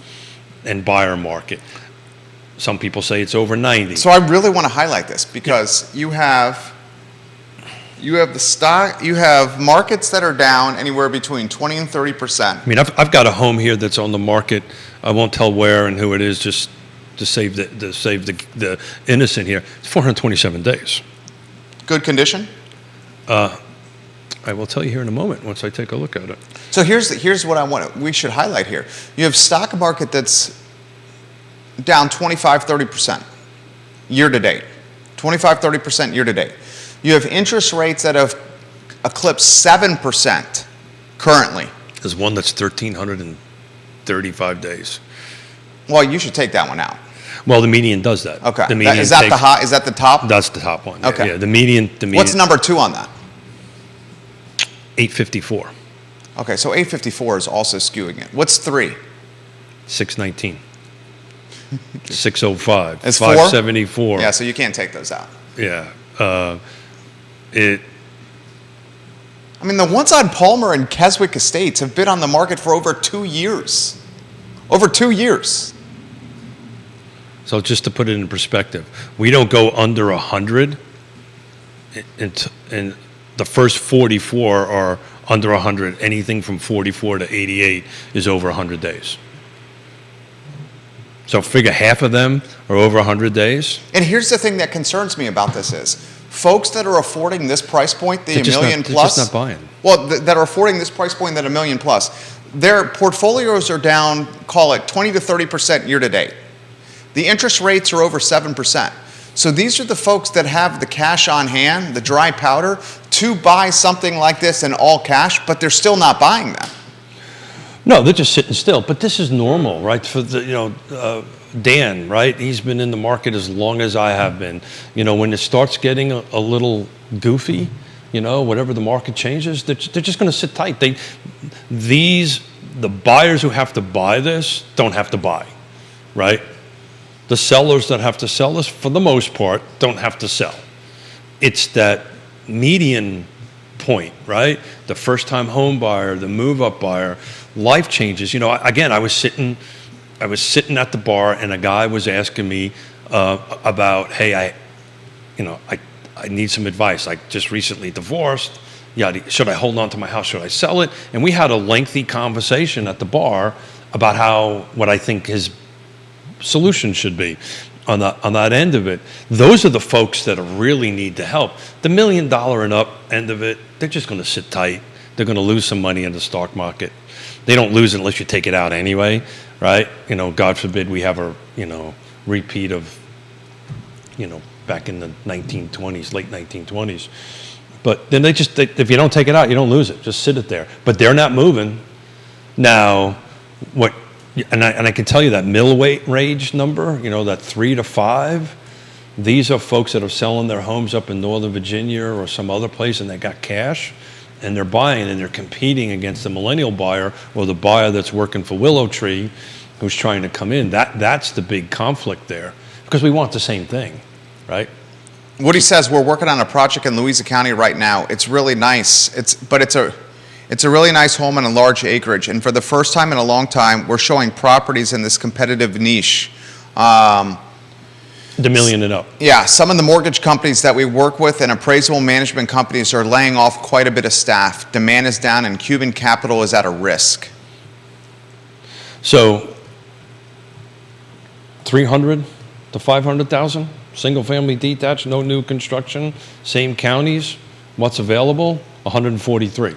buyer market. Some people say it's over 90. So I really want to highlight this because you have the stock, you have markets that are down anywhere between 20 and 30%. I mean, I've got a home here that's on the market. I won't tell where and who it is, just to save the innocent here. It's 427 days. Good condition? I will tell you here in a moment once I take a look at it. So here's what we should highlight here. You have stock market that's down 25, 30% year to date. 25, 30% year to date. You have interest rates that have eclipsed 7% currently. There's one that's 1,335 days. Well, you should take that one out. Well, the median does that. Okay. The median Is that the top? That's the top one. Okay. Yeah, the median. What's number 2 on that? 854. Okay, so 854 is also skewing it. What's 3? 619. 605. It's 574. Yeah, so you can't take those out. Yeah. I mean, the ones on Palmer and Keswick Estates have been on the market for over 2 years. Over 2 years. So just to put it in perspective, we don't go under 100, and the first 44 are under 100. Anything from 44 to 88 is over 100 days. So figure half of them are over 100 days. And here's the thing that concerns me about this is, folks that are affording this price point, the They're just million not, plus, they're just not buying. well, that are affording this price point that $1 million plus, their portfolios are down, call it 20 to 30% year to date. The interest rates are over 7%. So these are the folks that have the cash on hand, the dry powder, to buy something like this in all cash, but they're still not buying them. No, they're just sitting still. But this is normal, right? For the, Dan, right? He's been in the market as long as I have been. When it starts getting a little goofy, whatever the market changes, they're just going to sit tight. The buyers who have to buy this don't have to buy, right? The sellers that have to sell this, for the most part, don't have to sell. It's that median point, right? The first-time home buyer, the move-up buyer, life changes. Again, I was sitting at the bar, and a guy was asking me about, hey, I need some advice. I just recently divorced. Should I hold on to my house? Should I sell it? And we had a lengthy conversation at the bar about what I think his solution should be on that end of it. Those are the folks that really need the help. The $1 million and up end of it, they're just going to sit tight. They're going to lose some money in the stock market. They don't lose it unless you take it out anyway, right? God forbid we have a repeat of back in the 1920s, late 1920s. But then if you don't take it out, you don't lose it. Just sit it there. But they're not moving. Now, and I can tell you that mill wage number, that 3 to 5, these are folks that are selling their homes up in Northern Virginia or some other place, and they got cash, and they're buying, and they're competing against the millennial buyer or the buyer that's working for Willow Tree who's trying to come in. That's the big conflict there, because we want the same thing, right? Woody says we're working on a project in Louisa County right now. It's really nice. It's a really nice home on a large acreage, and for the first time in a long time, we're showing properties in this competitive niche. The million and up. Yeah, some of the mortgage companies that we work with and appraisal management companies are laying off quite a bit of staff. Demand is down, and human capital is at a risk. So, 300 to 500,000, single-family detached, no new construction, same counties. What's available? 143.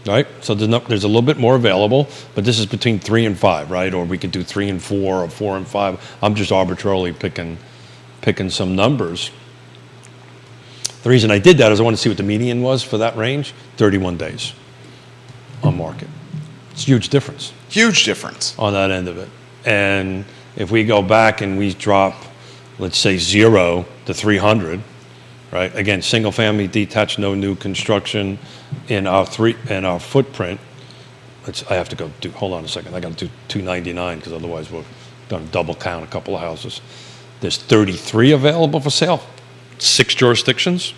Right, so there's a little bit more available, but this is between 3 and 5, right? Or we could do 3 and 4 or 4 and 5. I'm just arbitrarily picking some numbers. The reason I did that is I wanted to see what the median was for that range. 31 days on market. It's a huge difference. Huge difference on that end of it. And if we go back and we drop, let's say 0 to 300. Right. Again, single family detached, no new construction in our footprint. I have to go do. Hold on a second. I got to do 299 because otherwise we're going to double count a couple of houses. There's 33 available for sale. 6 jurisdictions.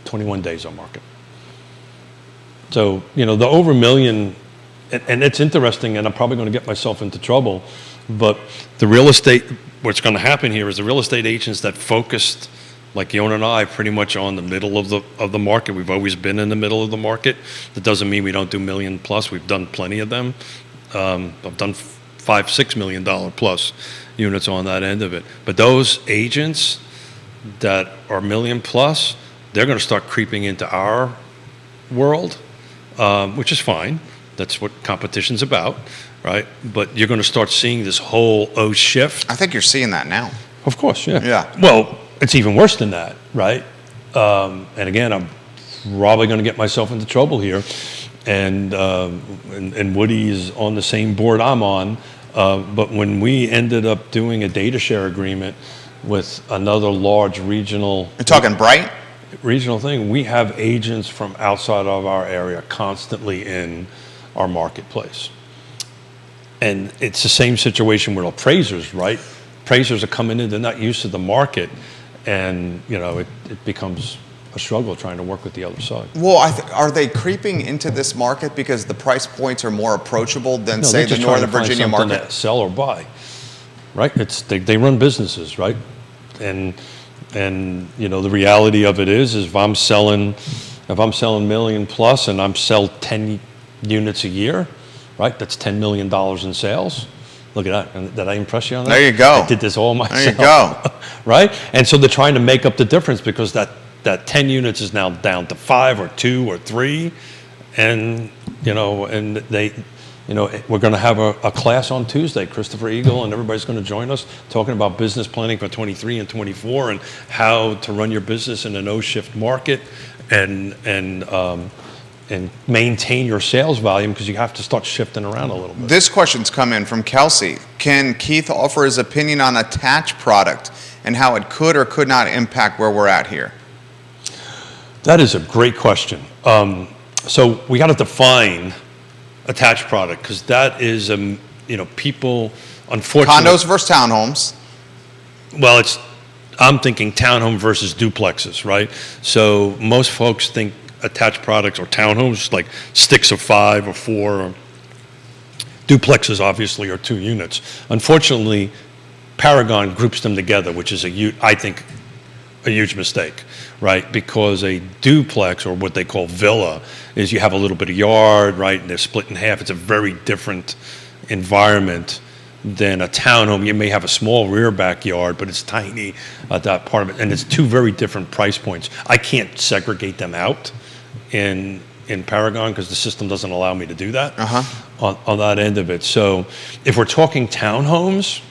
21 days on market. So the over $1 million, and it's interesting, and I'm probably going to get myself into trouble, but the real estate. What's going to happen here is the real estate agents that focused, like Yonna and I, pretty much on the middle of the market. We've always been in the middle of the market. That doesn't mean we don't do $1 million plus. We've done plenty of them. I've done $5-6 million plus units on that end of it. But those agents that are $1 million plus, they're going to start creeping into our world, which is fine. That's what competition's about. Right, but you're going to start seeing this whole shift. I think you're seeing that now. Of course, yeah. Yeah. Well, it's even worse than that, right? And again, I'm probably going to get myself into trouble here, and Woody is on the same board I'm on. But when we ended up doing a data share agreement with another large regional, you're talking Bright? Regional thing, we have agents from outside of our area constantly in our marketplace. And it's the same situation with appraisers, right? Appraisers are coming in, they're not used to the market, and it becomes a struggle trying to work with the other side. Well, are they creeping into this market because the price points are more approachable than, say, the Northern Virginia market? To sell or buy, right? They run businesses, right? And the reality of it is if I'm selling $1 million plus and I'm sell 10 units a year, right? That's $10 million in sales. Look at that. Did I impress you on that? There you go. I did this all myself. There you go. Right? And so they're trying to make up the difference because that 10 units is now down to 5 or 2 or 3. And, and they, we're going to have a class on Tuesday. Christopher Eagle and everybody's going to join us talking about business planning for 23 and 24 and how to run your business in an O-shift market and maintain your sales volume because you have to start shifting around a little bit. This question's come in from Kelsey. Can Keith offer his opinion on attached product and how it could or could not impact where we're at here? That is a great question. So we got to define attached product because that is, people, unfortunately. Condos versus townhomes. Well, I'm thinking townhome versus duplexes, right? So most folks think attached products or townhomes like sticks of 5 or 4. Or duplexes obviously are 2 units. Unfortunately, Paragon groups them together, which is I think a huge mistake, right? Because a duplex or what they call villa is you have a little bit of yard, right? And they're split in half. It's a very different environment than a townhome. You may have a small rear backyard, but it's tiny at that part of it. And it's 2 very different price points. I can't segregate them out in Paragon because the system doesn't allow me to do that on that end of it. So if we're talking townhomes,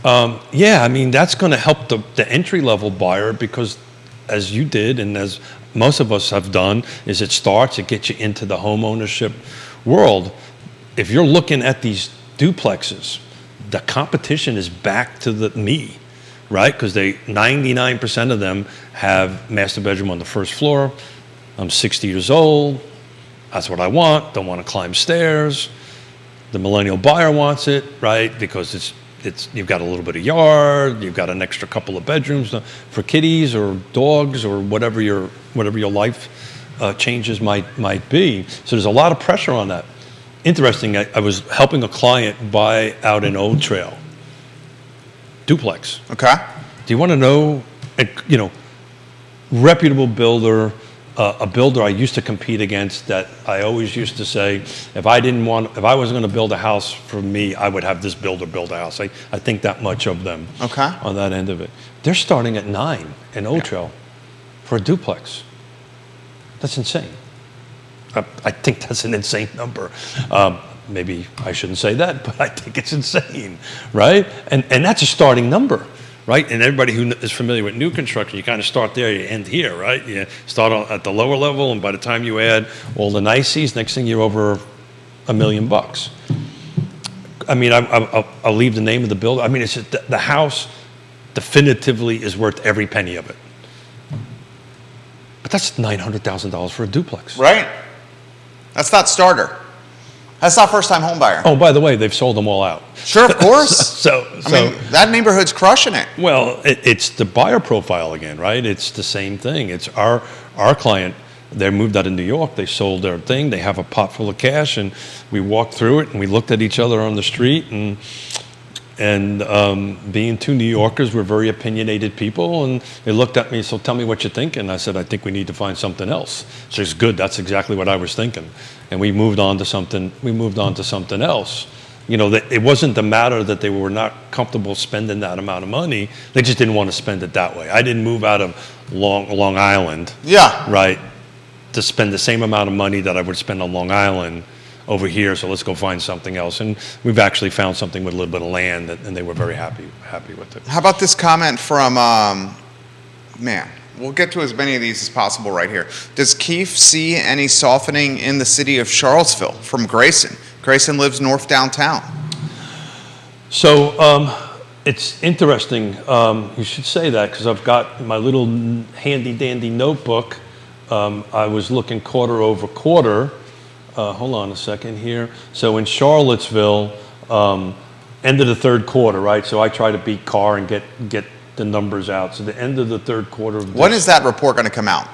that's going to help the entry-level buyer because as you did and as most of us have done, is it gets you into the home ownership world. If you're looking at these duplexes, the competition is back to me, right? Because 99% of them have master bedroom on the first floor. I'm 60 years old. That's what I want. Don't want to climb stairs. The millennial buyer wants it, right? Because you've got a little bit of yard. You've got an extra couple of bedrooms for kitties or dogs or whatever your life changes might be. So there's a lot of pressure on that. Interesting. I was helping a client buy out an Old Trail duplex. Okay. Do you want to know? Reputable builder. A builder I used to compete against that I always used to say, if I wasn't going to build a house for me, I would have this builder build a house. I think that much of them on that end of it. They're starting at 9 in Old Trail for a duplex. That's insane. I think that's an insane number. Maybe I shouldn't say that, but I think it's insane, right? And that's a starting number. Right, and everybody who is familiar with new construction, you kind of start there, you end here, right? You start at the lower level, and by the time you add all the niceties, next thing you're over $1 million. I mean, I'll leave the name of the builder. I mean, it's just the house definitively is worth every penny of it. But that's $900,000 for a duplex. Right. That's not starter. That's not first-time home buyer. Oh, by the way, they've sold them all out. Sure, of course. so I mean, that neighborhood's crushing it. Well, it's the buyer profile again, right? It's the same thing. It's our client. They moved out of New York. They sold their thing. They have a pot full of cash, and we walked through it, and we looked at each other on the street, and being 2 New Yorkers, we're very opinionated people, and they looked at me, so tell me what you think, and I said, I think we need to find something else. She says, good, that's exactly what I was thinking. And we moved on to something else. It wasn't the matter that they were not comfortable spending that amount of money, they just didn't want to spend it that way. I didn't move out of Long Island, right, to spend the same amount of money that I would spend on Long Island over here, so let's go find something else. And we've actually found something with a little bit of land, and they were very happy with it. How about this comment from, we'll get to as many of these as possible right here. Does Keith see any softening in the city of Charlottesville? From Grayson. Grayson lives north downtown. So it's interesting. You should say that because I've got my little handy-dandy notebook. I was looking quarter over quarter. Hold on a second here. So in Charlottesville, end of the third quarter, right? So I try to beat Carr and get the numbers out. So the end of the third quarter. When is that report going to come out?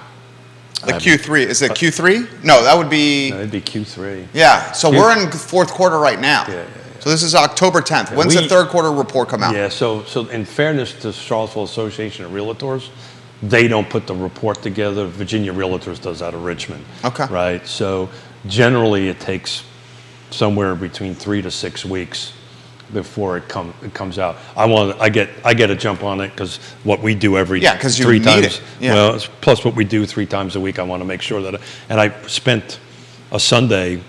Like Q3? Is it Q3? No, that would be. No, it'd be Q3. Yeah. So we're in fourth quarter right now. Yeah. So this is October 10th. Yeah, when's the third quarter report come out? Yeah. So in fairness to Charlottesville Association of Realtors, they don't put the report together. Virginia Realtors does out of Richmond. Okay. Right. So generally it takes somewhere between 3 to 6 weeks before it comes out. I get a jump on it because what we do every 'cause you three need times. it. Yeah. Well, plus what we do 3 times a week. I want to make sure that. And I spent a Sunday,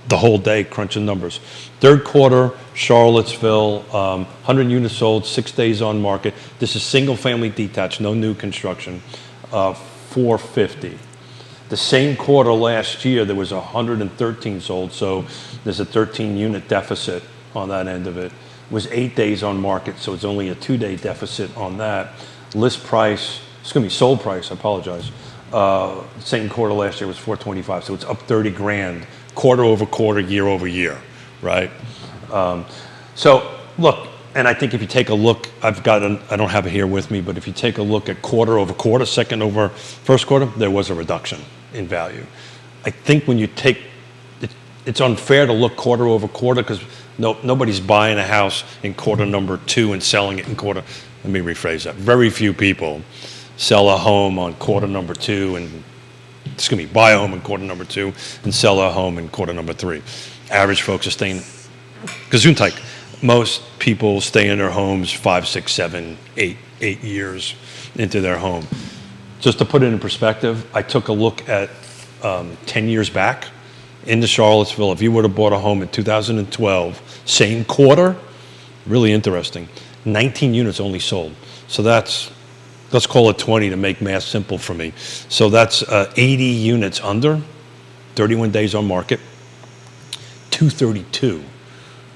the whole day crunching numbers. Third quarter, Charlottesville, 100 units sold, 6 days on market. This is single family detached, no new construction. 450. The same quarter last year, there was 113 sold, so there's a 13 unit deficit on that end of it. It was 8 days on market, so it's only a 2-day deficit on that. List price, sold price, I apologize. Same quarter last year was 425, so it's up 30 grand, quarter over quarter, year over year, right? So look, and I think if you take a look, I don't have it here with me, but if you take a look at quarter over quarter, second over first quarter, there was a reduction in value. I think when you take, it's unfair to look quarter over quarter because nobody's buying a house in quarter number 2 and selling it in quarter. Let me rephrase that. Very few people sell a home on quarter number 2 and buy a home in quarter number 2 and sell a home in quarter number 3. Average folks are staying. Gesundheit. Most people stay in their homes 5, 6, 7, 8 years into their home. Just to put it in perspective, I took a look at 10 years back into Charlottesville. If you would have bought a home in 2012, same quarter, really interesting, 19 units only sold. So let's call it 20 to make math simple for me. So that's 80 units under, 31 days on market, 232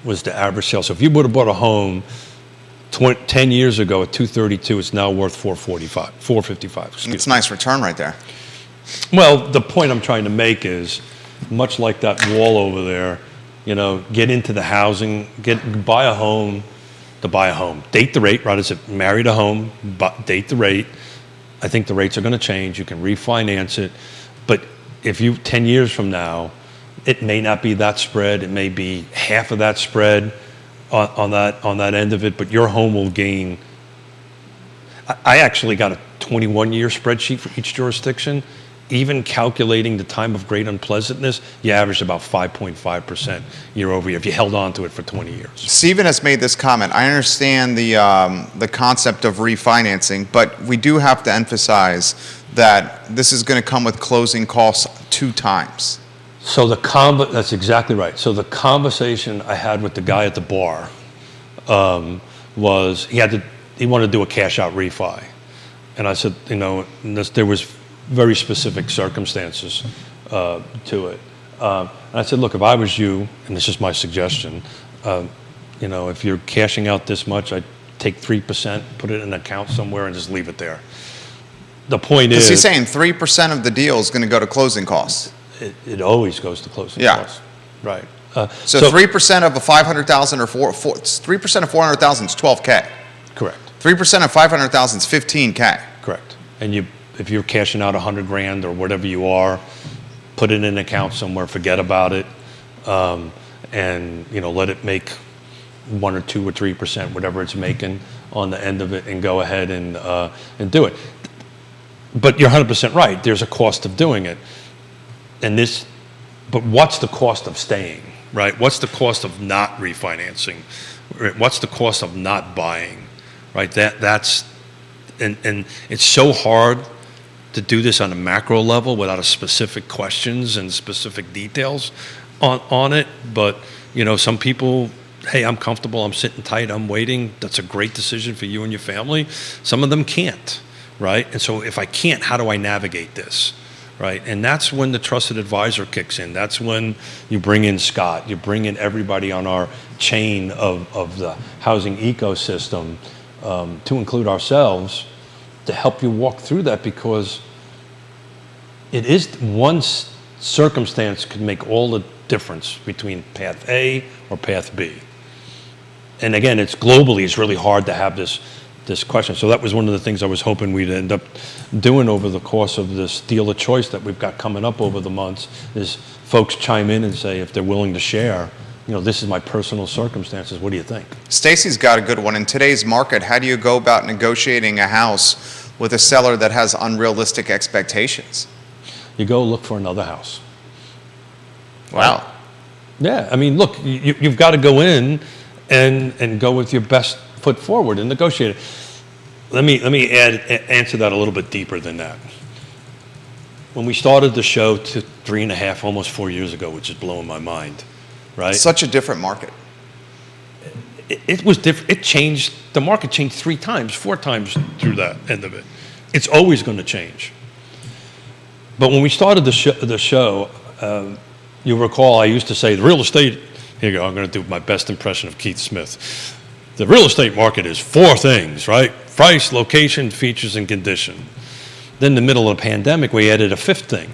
was the average sale. So if you would have bought a home 10 years ago at 232, it's now worth 455. It's a nice return right there. Well, the point I'm trying to make is, much like that wall over there, get into the housing, buy a home to buy a home. Date the rate, right? As if marry a home, date the rate. I think the rates are going to change. You can refinance it. But if 10 years from now, it may not be that spread. It may be half of that spread on that end of it, but your home will gain. I actually got a 21-year spreadsheet for each jurisdiction. Even calculating the time of great unpleasantness, you averaged about 5.5% year over year if you held on to it for 20 years. Stephen has made this comment. I understand the concept of refinancing, but we do have to emphasize that this is going to come with closing costs 2 times. So that's exactly right. So the conversation I had with the guy at the bar was he wanted to do a cash out refi, and I said, there was very specific circumstances to it. And I said, look, if I was you, and this is my suggestion, if you're cashing out this much, I'd take 3%, put it in an account somewhere, and just leave it there. The point is, he's saying 3% of the deal is going to go to closing costs. It always goes to closing costs. Right. So 3% of a 500,000 or 3% of 400,000 is $12K. Correct. 3% of 500,000 is $15K. Correct. And if you're cashing out 100 grand or whatever you are, put it in an account somewhere, forget about it, and let it make 1 or 2 or 3%, whatever it's making on the end of it, and go ahead and do it. But you're 100% right. There's a cost of doing it. But what's the cost of staying, right? What's the cost of not refinancing? What's the cost of not buying, right? That's it's so hard to do this on a macro level without a specific questions and specific details on it. But some people, hey, I'm comfortable, I'm sitting tight, I'm waiting. That's a great decision for you and your family. Some of them can't, right? And so if I can't, how do I navigate this? Right, and that's when the trusted advisor kicks in. That's when you bring in Scott, you bring in everybody on our chain of the housing ecosystem, to include ourselves, to help you walk through that, because it is one circumstance could make all the difference between path A or path B. And again, it's really hard to have this question. So that was one of the things I was hoping we'd end up doing over the course of this deal of choice that we've got coming up over the months, is folks chime in and say, if they're willing to share, this is my personal circumstances, what do you think? Stacy's got a good one. In today's market, how do you go about negotiating a house with a seller that has unrealistic expectations? You go look for another house. Wow. Yeah, I mean, look, you've got to go in and go with your best foot forward and negotiate it. Let me answer that a little bit deeper than that. When we started the show 3.5, almost 4 years ago, which is blowing my mind, right? Such a different market. It was different. It changed. The market changed 3 times, 4 times through that end of it. It's always going to change. But when we started the show, you'll recall I used to say the real estate. Here you go. I'm going to do my best impression of Keith Smith. The real estate market is 4 things, right? Price, location, features, and condition. Then in the middle of the pandemic, we added a 5th thing.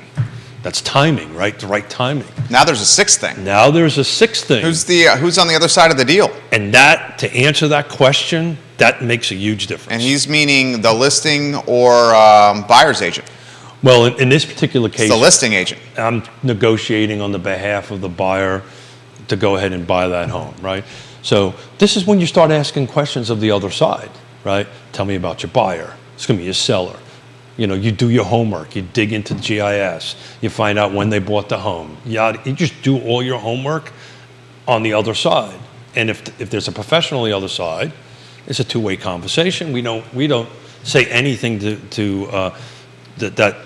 That's timing, right? The right timing. Now there's a 6th thing. Now there's a 6th thing. Who's on the other side of the deal? And that, to answer that question, that makes a huge difference. And he's meaning the listing or buyer's agent. Well, in this particular case, it's the listing agent. I'm negotiating on the behalf of the buyer to go ahead and buy that home, right? So this is when you start asking questions of the other side, right? Tell me about your buyer. It's going to be your seller. You know, you do your homework. You dig into GIS. You find out when they bought the home. You just do all your homework on the other side. And if there's a professional on the other side, it's a 2-way conversation. We don't say anything that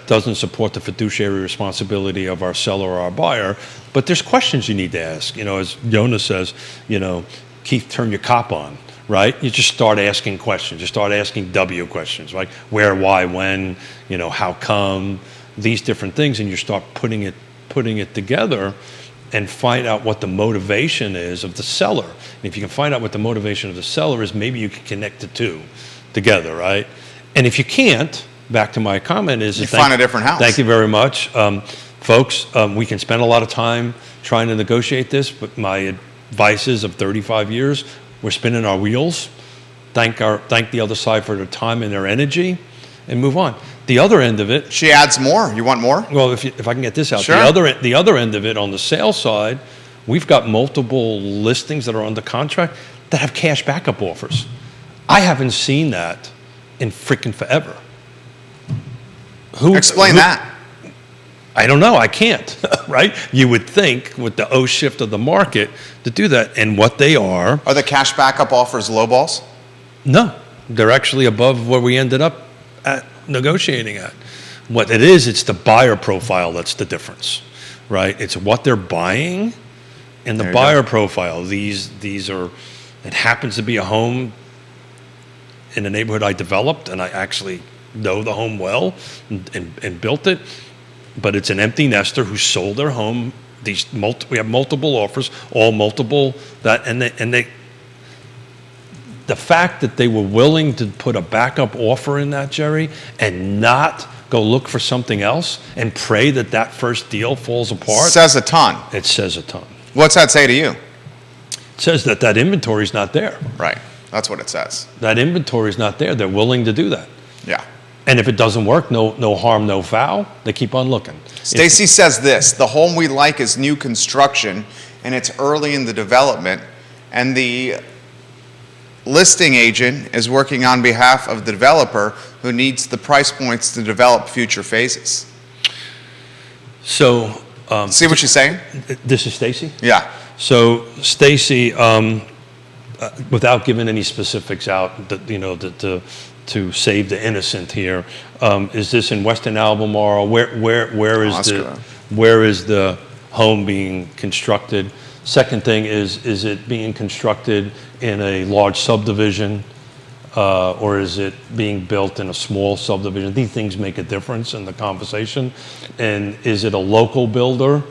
doesn't support the fiduciary responsibility of our seller or our buyer. But there's questions you need to ask. You know, as Yonna says, you know, Keith, turn your cop on. Right? You just start asking questions. You start asking W questions, like where, why, when, you know, how come, these different things, and you start putting it together and find out what the motivation is of the seller. And if you can find out what the motivation of the seller is, maybe you can connect the 2 together, right? And if you can't, back to my comment is... You find a different house. Thank you very much. Folks, we can spend a lot of time trying to negotiate this, but my advice is of 35 years, we're spinning our wheels. Thank the other side for their time and their energy, and move on. The other end of it. She adds more. You want more? Well, if I can get this out. Sure. The other end of it, on the sales side, we've got multiple listings that are under contract that have cash backup offers. I haven't seen that in freaking forever. Explain that. I don't know. I can't, right? You would think with the O shift of the market to do that, and what they are. Are the cash backup offers low balls? No, they're actually above where we ended up at negotiating at. What it is, it's the buyer profile that's the difference, right? It's what they're buying and the buyer profile. These are, it happens to be a home in a neighborhood I developed, and I actually know the home well and built it. But it's an empty nester who sold their home. We have multiple offers, all multiple the fact that they were willing to put a backup offer in that, Jerry, and not go look for something else and pray that first deal falls apart. Says a ton. It says a ton. What's that say to you? It says that inventory is not there. Right. That's what it says. That inventory is not there. They're willing to do that. Yeah. And if it doesn't work, no harm, no foul, they keep on looking. Stacy says this: the home we like is new construction and it's early in the development, and the listing agent is working on behalf of the developer who needs the price points to develop future phases. So, see what she's saying? This is Stacy? Yeah. So Stacy, without giving any specifics out, to save the innocent here, is this in Western Albemarle? Where is the home being constructed? Second thing is it being constructed in a large subdivision, or is it being built in a small subdivision? These things make a difference in the conversation. And is it a local builder?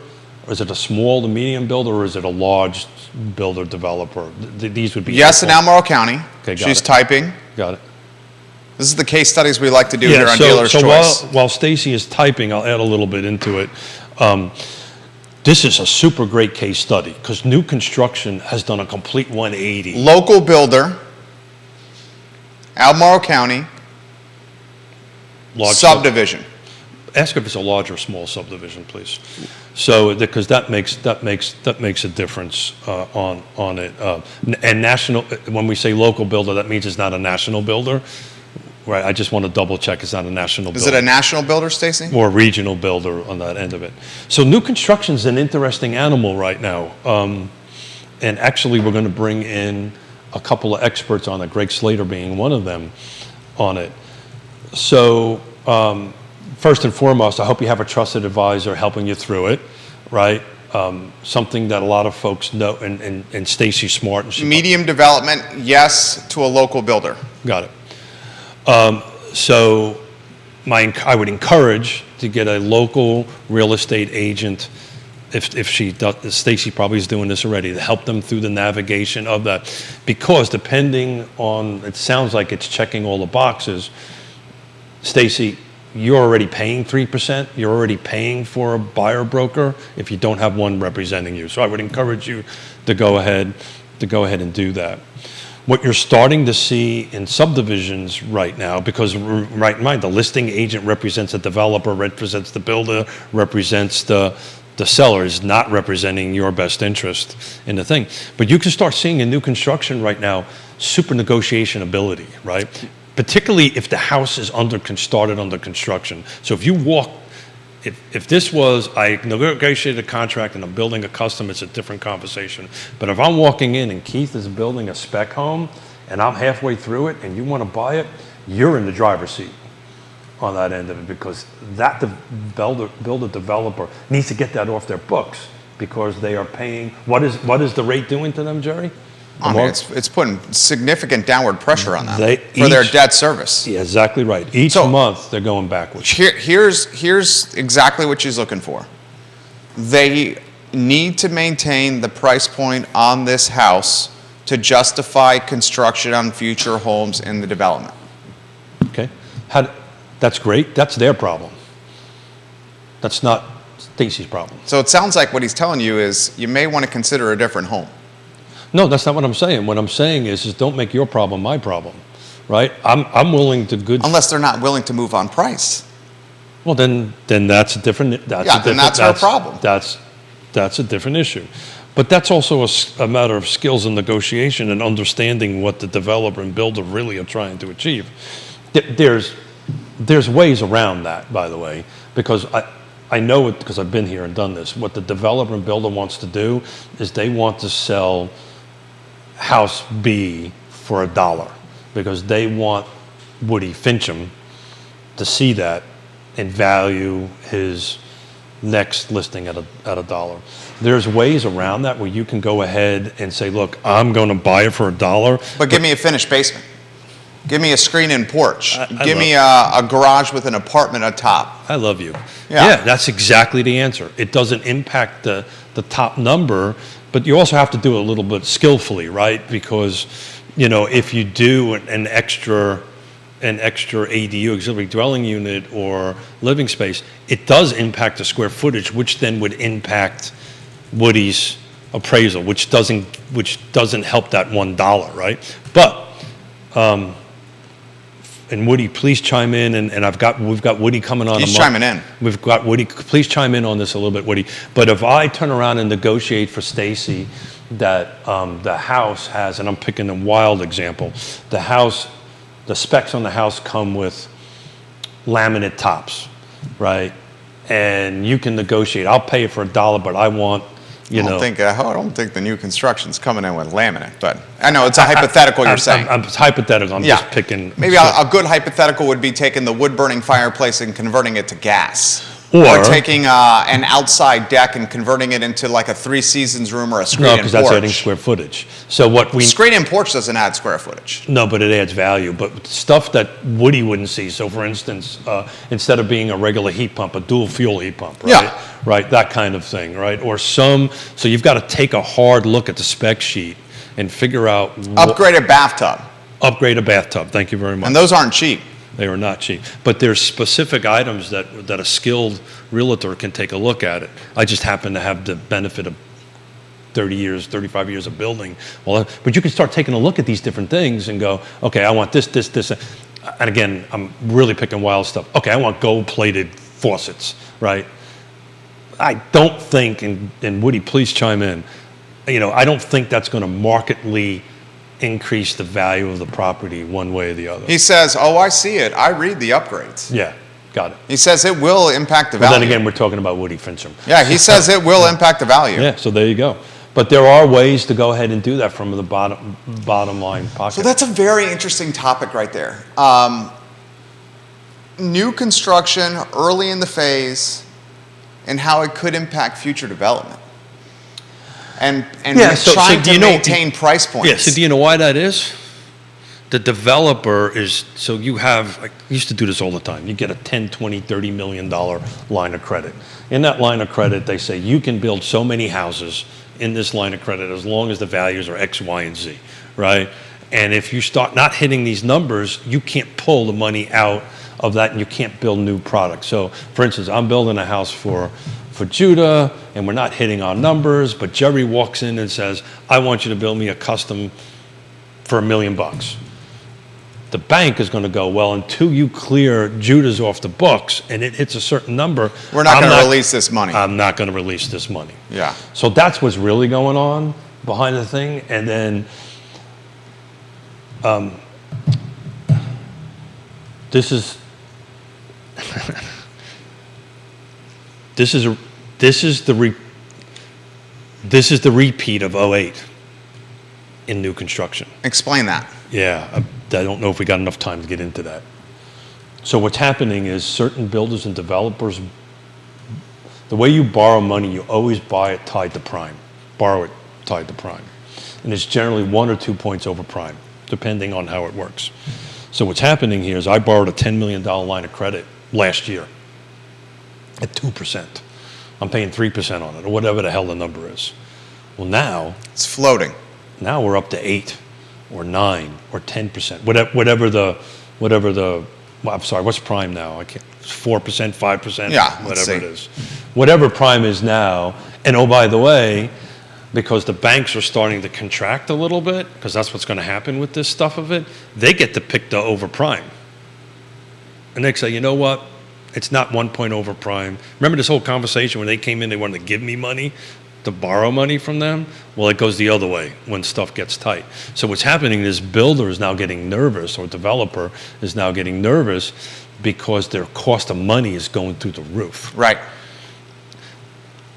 Or is it a small to medium builder, or is it a large builder developer? These would be yes in Albemarle County. Okay, she's typing. Got it. This is the case studies we like to do here on Dealer's Choice. While Stacy is typing, I'll add a little bit into it. This is a super great case study because new construction has done a complete 180. Local builder, Albemarle County, large subdivision. Ask if it's a large or small subdivision, please. So, because that makes a difference on it. And national, when we say local builder, that means it's not a national builder. right? I just want to double check it's not a national builder. Is it a national builder, Stacy? Or a regional builder on that end of it. So new construction's an interesting animal right now. And actually, we're going to bring in a couple of experts on it, Greg Slater being one of them on it. So first and foremost, I hope you have a trusted advisor helping you through it, right? Something that a lot of folks know, and Stacy's smart. And Medium development, yes, to a local builder. Got it. So I would encourage to get a local real estate agent, if she does, Stacy probably is doing this already, to help them through the navigation of that. Because depending on, it sounds like it's checking all the boxes. Stacy, you're already paying 3%. You're already paying for a buyer broker if you don't have one representing you. So I would encourage you to go ahead and do that. What you're starting to see in subdivisions right now, because right in mind, the listing agent represents the developer, represents the builder, represents the seller, is not representing your best interest in the thing. But you can start seeing in new construction right now super negotiation ability, right? Particularly if the house is started under construction. So if you walk, if this was, I negotiated a contract and I'm building a custom, it's a different conversation. But if I'm walking in and Keith is building a spec home and I'm halfway through it and you want to buy it, you're in the driver's seat on that end of it, because that builder developer needs to get that off their books, because they are paying, what is the rate doing to them, Jerry? I mean, it's putting significant downward pressure on them for their debt service. Yeah, exactly right. Each month they're going backwards. Here's exactly what she's looking for. They need to maintain the price point on this house to justify construction on future homes in the development. Okay, that's great. That's their problem. That's not Stacy's problem. So it sounds like what he's telling you is you may want to consider a different home. No, that's not what I'm saying. What I'm saying is don't make your problem my problem, right? I'm willing to unless they're not willing to move on price. Well, then that's a different. That's her problem. That's a different issue, but that's also a matter of skills and negotiation and understanding what the developer and builder really are trying to achieve. There's ways around that, by the way, because I know it because I've been here and done this. What the developer and builder wants to do is they want to sell house B for $1 because they want Woody Fincham to see that and value his next listing at $1. There's ways around that where you can go ahead and say, look, I'm going to buy it for $1. But give me a finished basement. Give me a screen-in porch. Give me a garage with an apartment atop. I love you. Yeah, that's exactly the answer. It doesn't impact the top number, but you also have to do it a little bit skillfully, right? Because, if you do an extra ADU, auxiliary dwelling unit, or living space, it does impact the square footage, which then would impact Woody's appraisal, which doesn't help that $1, right? But and Woody, please chime in, and we've got Woody coming on. He's chiming in. We've got Woody. Please chime in on this a little bit, Woody. But if I turn around and negotiate for Stacy that the house has, and I'm picking a wild example, the specs on the house come with laminate tops, right? And you can negotiate. I'll pay it for $1, but I want. I don't think the new construction's coming in with laminate, but I know it's a hypothetical you're saying. It's hypothetical. I'm just picking. Maybe a good hypothetical would be taking the wood-burning fireplace and converting it to gas. Or taking an outside deck and converting it into like a Three Seasons room or a screen-in porch. No, because that's adding square footage. So screen-in porch doesn't add square footage. No, but it adds value. But stuff that Woody wouldn't see. So, for instance, instead of being a regular heat pump, a dual fuel heat pump, right? Yeah. Right, that kind of thing, right? Or so you've got to take a hard look at the spec sheet and figure out. Upgrade a bathtub. Upgrade a bathtub. Thank you very much. And those aren't cheap. They are not cheap. But there's specific items that a skilled realtor can take a look at it. I just happen to have the benefit of 30 years, 35 years of building. Well, but you can start taking a look at these different things and go, okay, I want this. And again, I'm really picking wild stuff. Okay, I want gold-plated faucets, right? I don't think, and Woody, please chime in, I don't think that's going to markedly increase the value of the property one way or the other. He says, oh, I see it. I read the upgrades. Yeah, got it. He says it will impact the But value. then again, we're talking about Woody Fincham. Yeah, he says it will impact the value. Yeah, so there you go. But there are ways to go ahead and do that from the bottom line pocket. So that's a very interesting topic right there. New construction early in the phase and how it could impact future development. And trying to maintain price points. Yeah, so do you know why that is? The developer is, so you have, I used to do this all the time. You get a 10, 20, $30 million line of credit. In that line of credit, they say you can build so many houses in this line of credit as long as the values are X, Y, and Z, right? And if you start not hitting these numbers, you can't pull the money out of that and you can't build new products. So, for instance, I'm building a house for Judah, and we're not hitting our numbers, but Jerry walks in and says, I want you to build me a custom for $1 million. The bank is going to go, well, until you clear Judah's off the books and it hits a certain number, we're not going to release this money. I'm not going to release this money. Yeah. So that's what's really going on behind the thing. And then this is the repeat of 08 in new construction. Explain that. Yeah, I don't know if we got enough time to get into that. So what's happening is certain builders and developers, the way you borrow money, you always buy it tied to prime. Borrow it tied to prime. And it's generally 1 or 2 points over prime, depending on how it works. So what's happening here is I borrowed a $10 million line of credit last year at 2%. I'm paying 3% on it, or whatever the hell the number is. Well, now it's floating. Now we're up to 8 or 9 or 10%, whatever the. Well, I'm sorry, what's prime now? I can't. 4%, 5%. Yeah, whatever it is. Whatever prime is now, and oh, by the way, because the banks are starting to contract a little bit, because that's what's going to happen with this stuff of it, they get to pick the over prime. And they say, you know what? It's not 1 point over prime. Remember this whole conversation when they came in, they wanted to give me money to borrow money from them? Well, it goes the other way when stuff gets tight. So what's happening is builder is now getting nervous, or developer is now getting nervous because their cost of money is going through the roof. Right.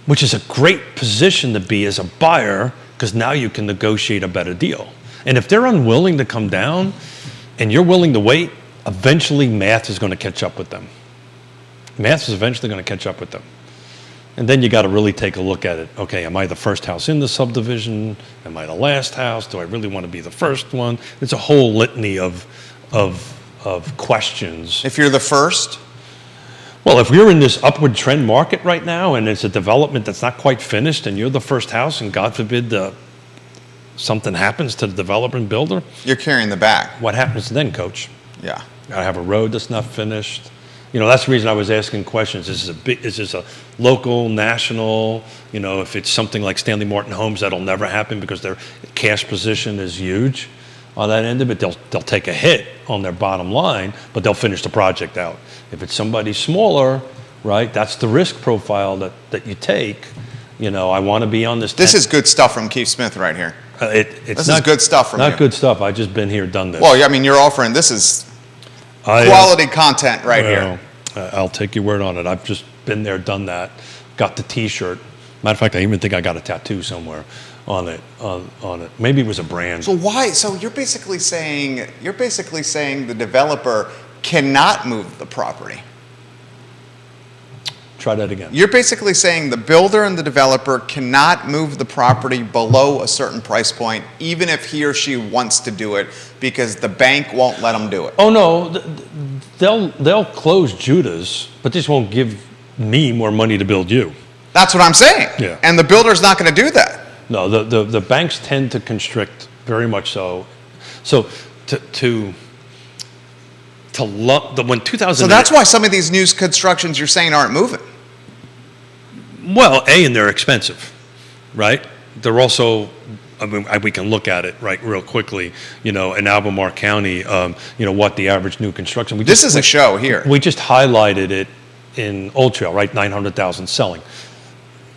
Which is a great position to be as a buyer, because now you can negotiate a better deal. And if they're unwilling to come down and you're willing to wait, eventually math is going to catch up with them. Math is eventually going to catch up with them. And then you got to really take a look at it. Okay, am I the first house in the subdivision? Am I the last house? Do I really want to be the first one? It's a whole litany of questions. If you're the first? Well, if you're in this upward trend market right now and it's a development that's not quite finished and you're the first house and God forbid something happens to the developer and builder. You're carrying the bag. What happens then, coach? Yeah. I have a road that's not finished. You know, that's the reason I was asking questions. Is this a local, national? You know, if it's something like Stanley Morton Homes, that'll never happen because their cash position is huge on that end of it. They'll take a hit on their bottom line, but they'll finish the project out. If it's somebody smaller, right, that's the risk profile that you take. You know, I want to be on this. This is good stuff from Keith Smith right here. This is good stuff from you. Not good stuff. I've just been here, done this. Well, yeah, I mean, you're offering, this is quality content right here. I'll take your word on it. I've just been there, done that. Got the T-shirt. Matter of fact, I even think I got a tattoo somewhere on it. On it. Maybe it was a brand. So why? So you're basically saying the developer cannot move the property. Try that again. You're basically saying the builder and the developer cannot move the property below a certain price point, even if he or she wants to do it, because the bank won't let them do it. Oh no, they'll close Judah's, but this won't give me more money to build you. That's what I'm saying. Yeah. And the builder's not going to do that. No, the banks tend to constrict very much so. So when 2000. So that's why some of these new constructions you're saying aren't moving. Well, and they're expensive, right? They're also, I mean, we can look at it right real quickly. You know, in Albemarle County, you know what the average new construction. This is a show here. We just highlighted it in Old Trail, right? 900,000 selling.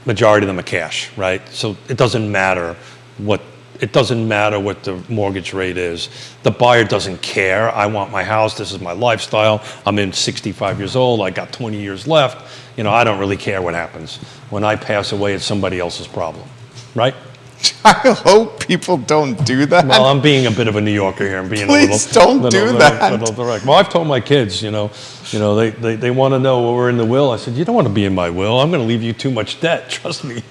Majority of them are cash, right? So it doesn't matter what it doesn't matter what the mortgage rate is. The buyer doesn't care. I want my house. This is my lifestyle. I'm in 65 years old. I got 20 years left. I don't really care what happens. When I pass away, it's somebody else's problem, right? I hope people don't do that. Well, I'm being a bit of a New Yorker here. I'm being Please don't do that. Little direct. Well, I've told my kids, they want to know what we're in the will. I said, you don't want to be in my will. I'm going to leave you too much debt. Trust me.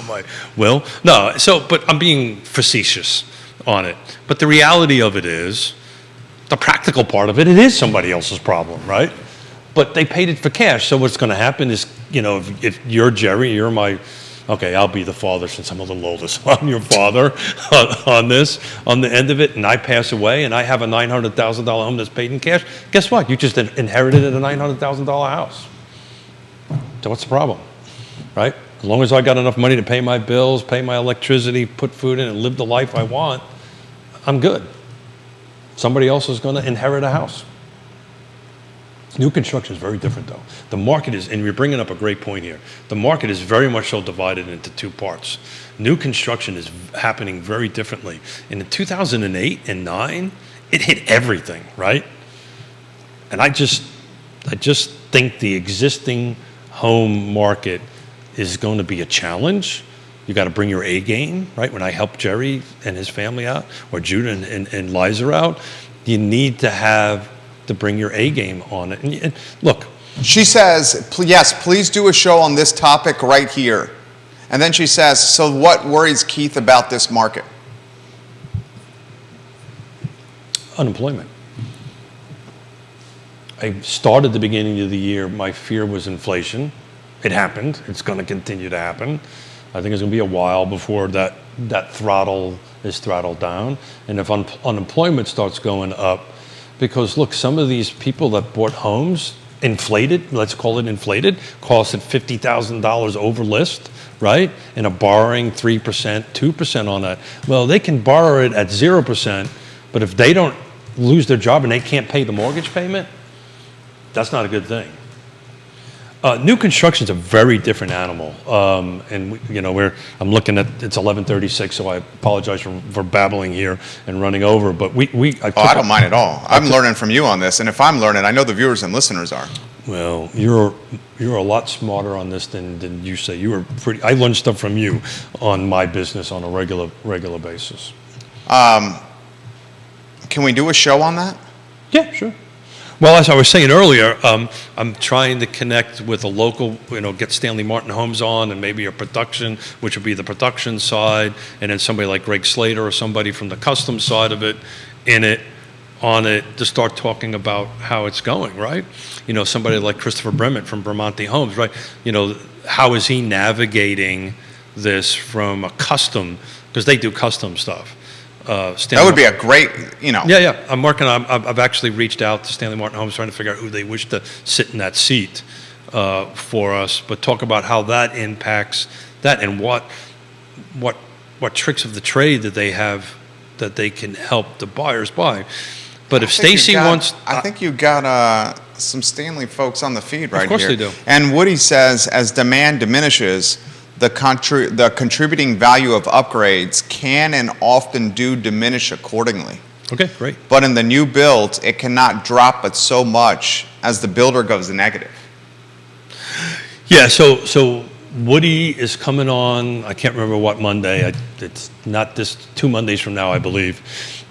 My will. No, but I'm being facetious on it. But the reality of it is, the practical part of it is somebody else's problem, right? But they paid it for cash. So what's going to happen is, if you're Jerry, you're my, okay, I'll be the father since I'm a little older. So I'm your father on the end of it, and I pass away, and I have a $900,000 home that's paid in cash. Guess what? You just inherited a $900,000 house. So what's the problem, right? As long as I got enough money to pay my bills, pay my electricity, put food in, and live the life I want, I'm good. Somebody else is going to inherit a house. New construction is very different, though. The market is, and you're bringing up a great point here, the market is very much so divided into two parts. New construction is happening very differently. And in 2008 and 9, it hit everything, right? And I just think the existing home market is going to be a challenge. You got to bring your A game, right? When I help Jerry and his family out, or Judah and Liza out, you need to bring your A game on it. And look. She says, yes, please do a show on this topic right here. And then she says, so what worries Keith about this market? Unemployment. I started the beginning of the year, my fear was inflation. It happened. It's going to continue to happen. I think it's going to be a while before that throttle is throttled down. And if unemployment starts going up, because look, some of these people that bought homes, inflated, let's call it inflated, costed $50,000 over list, right? And are borrowing 3%, 2% on that. Well, they can borrow it at 0%, but if they don't lose their job and they can't pay the mortgage payment, that's not a good thing. New construction is a very different animal, and I'm looking at it's 11:36, so I apologize for babbling here and running over. But I don't mind at all. I'm learning from you on this, and if I'm learning, I know the viewers and listeners are. Well, you're a lot smarter on this than you say. I learned stuff from you on my business on a regular basis. Can we do a show on that? Yeah, sure. Well, as I was saying earlier, I'm trying to connect with a local, get Stanley Martin Homes on, and maybe a production, which would be the production side, and then somebody like Greg Slater or somebody from the custom side of it, on it, to start talking about how it's going, right? Somebody like Christopher Bremont from Bramante Homes, right? How is he navigating this from a custom, because they do custom stuff. That would be a great, Yeah. I'm working on. I've actually reached out to Stanley Martin Homes, trying to figure out who they wish to sit in that seat for us. But talk about how that impacts that, and what tricks of the trade that they have that they can help the buyers buy. But if Stacy wants, I think you got some Stanley folks on the feed right here. Of course they do. And Woody says, as demand diminishes, the contributing value of upgrades can and often do diminish accordingly. Okay, great. But in the new build, it cannot drop but so much as the builder goes negative. Yeah, so Woody is coming on, I can't remember what Monday. It's not this, 2 Mondays from now, I believe.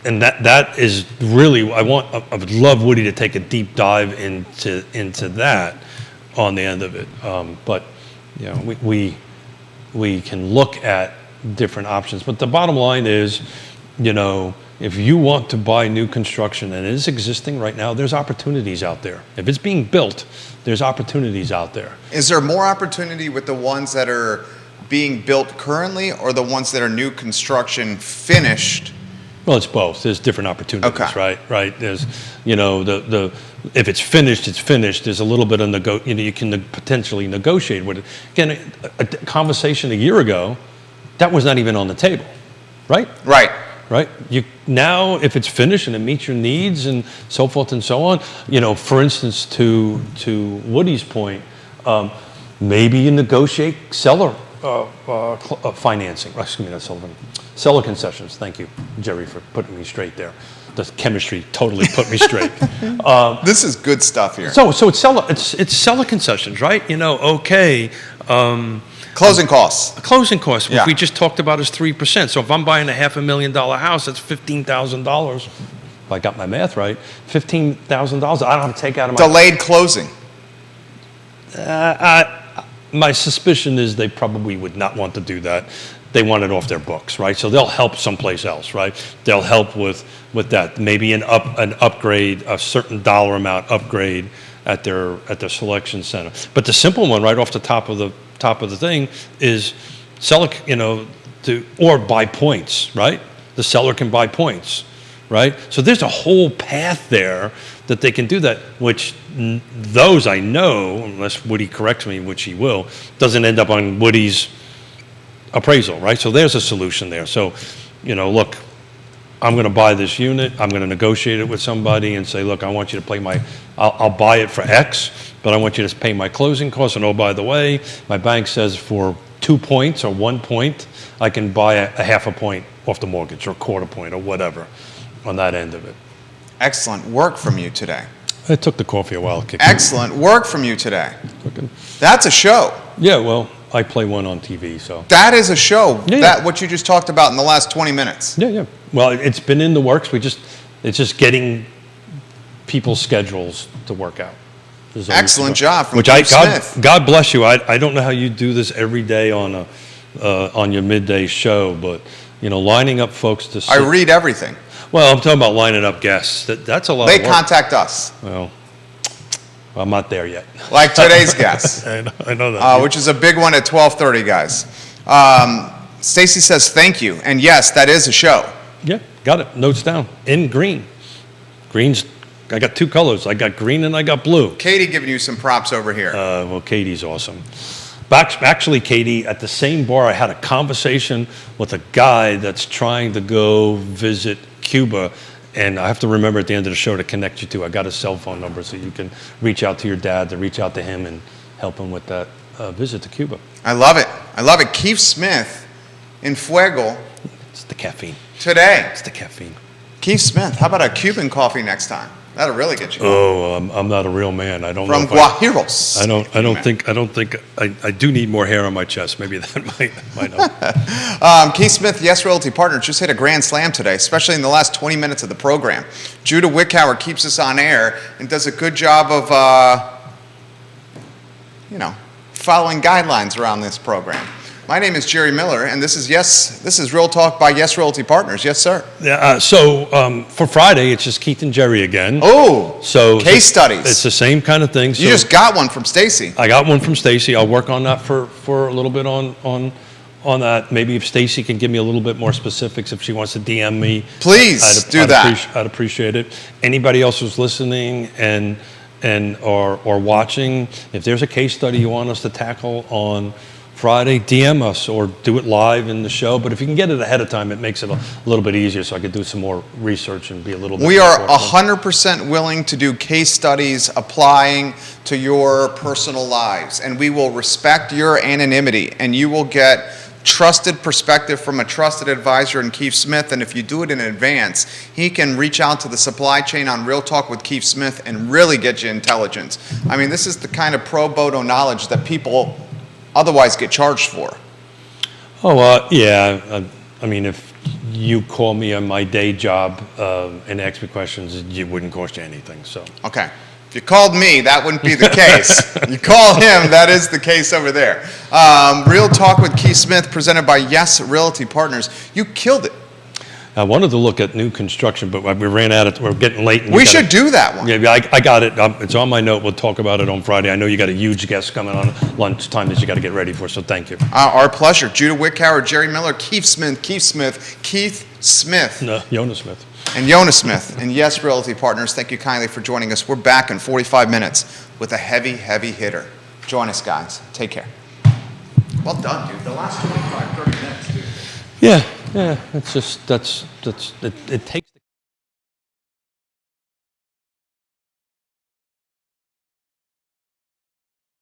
And that is really, I would love Woody to take a deep dive into that on the end of it. But we can look at different options. But the bottom line is, if you want to buy new construction and it is existing right now, there's opportunities out there. If it's being built, there's opportunities out there. Is there more opportunity with the ones that are being built currently, or the ones that are new construction finished? Well, it's both. There's different opportunities, okay. Right? There's, if it's finished, it's finished. There's a little bit of you can potentially negotiate with it. Again, a conversation a year ago, that was not even on the table, right? Right. Now, if it's finished and it meets your needs and so forth and so on, for instance, to Woody's point, maybe you negotiate seller financing. Excuse me, not seller concessions. Thank you, Jerry, for putting me straight there. The chemistry totally put me straight. This is good stuff here. So it's seller concessions, right? Okay. Closing costs. Closing costs, which Yeah. we just talked about, is 3%. So if I'm buying a $500,000 house, that's $15,000. If I got my math right, $15,000. I don't have to take out of my Delayed closing. My suspicion is they probably would not want to do that. They want it off their books, right? So they'll help someplace else, right? They'll help with that. Maybe an upgrade, a certain dollar amount upgrade at their selection center. But the simple one, right off the top of the thing, is seller, or buy points, right? The seller can buy points, right? So there's a whole path there that they can do that, which those I know, unless Woody corrects me, which he will, doesn't end up on Woody's appraisal, right? So there's a solution there. So, look, I'm going to buy this unit. I'm going to negotiate it with somebody and say, look, I want you to pay I'll buy it for X, but I want you to pay my closing costs. And oh, by the way, my bank says for 2 points or 1 point, I can buy a half a point off the mortgage or a quarter point or whatever on that end of it. Excellent work from you today. It took the coffee a while to kick in. Excellent work from you today. Okay. That's a show. Yeah, well, I play one on TV, so. That is a show. Yeah. What you just talked about in the last 20 minutes. Yeah. Well, it's been in the works. It's just getting people's schedules to work out. Excellent job from Which Keith Smith. God bless you. I don't know how you do this every day on your midday show, but lining up folks to sit. I read everything. Well, I'm talking about lining up guests. That's a lot They of work. contact us. Well, I'm not there yet. Like today's guest. I know that. Which is a big one at 12:30, guys. Stacy says thank you. And yes, that is a show. Yeah, got it. Notes down. In green. Green's, I got two colors. I got green and I got blue. Katie giving you some props over here. Well, Katie's awesome. Actually, Katie, at the same bar, I had a conversation with a guy that's trying to go visit Cuba, and I have to remember at the end of the show to connect you to. I got his cell phone number so you can reach out to your dad, to reach out to him and help him with that visit to Cuba. I love it. I love it. Keith Smith in Fuego It's the caffeine. today. It's the caffeine. Keith Smith, how about a Cuban coffee next time? That'll really get you. Oh, I'm not a real man. I don't From know. Guajiros. I do need more hair on my chest. Maybe that might help. Keith Smith, Yes Realty Partners, just hit a grand slam today, especially in the last 20 minutes of the program. Judah Wickhauer keeps us on air and does a good job of, following guidelines around this program. My name is Jerry Miller, and this is Real Talk by Yes Realty Partners. Yes, sir. Yeah. So for Friday, it's just Keith and Jerry again. Oh, so case studies. It's the same kind of thing. So You just got one from Stacy. I got one from Stacy. I'll work on that for a little bit on that. Maybe if Stacy can give me a little bit more specifics, if she wants to DM me, Please do that. I'd appreciate it. Anybody else who's listening and or watching, if there's a case study you want us to tackle on Friday, DM us or do it live in the show. But if you can get it ahead of time, it makes it a little bit easier so I could do some more research and be a little bit We more are forthcoming. 100% willing to do case studies applying to your personal lives, and we will respect your anonymity, and you will get trusted perspective from a trusted advisor in Keith Smith. And if you do it in advance, he can reach out to the supply chain on Real Talk with Keith Smith and really get you intelligence. I mean, this is the kind of pro bono knowledge that people otherwise get charged for. Oh, yeah. I mean, if you call me on my day job and ask me questions, it wouldn't cost you anything. So Okay. If you called me, that wouldn't be the case. You call him, that is the case over there. Real Talk with Keith Smith, presented by Yes Realty Partners. You killed it. I wanted to look at new construction, but we ran out of. We're getting late. And We should do that one. Yeah, I got it. It's on my note. We'll talk about it on Friday. I know you got a huge guest coming on lunchtime that you got to get ready for. So thank you. Our pleasure. Judah Wickhauer, Jerry Miller, Keith Smith, No, Yonna Smith. and Yonna Smith, and Yes Realty Partners. Thank you kindly for joining us. We're back in 45 minutes with a heavy, heavy hitter. Join us, guys. Take care. Well done, dude. The last 25, 30 minutes, dude. Yeah. It's just it takes.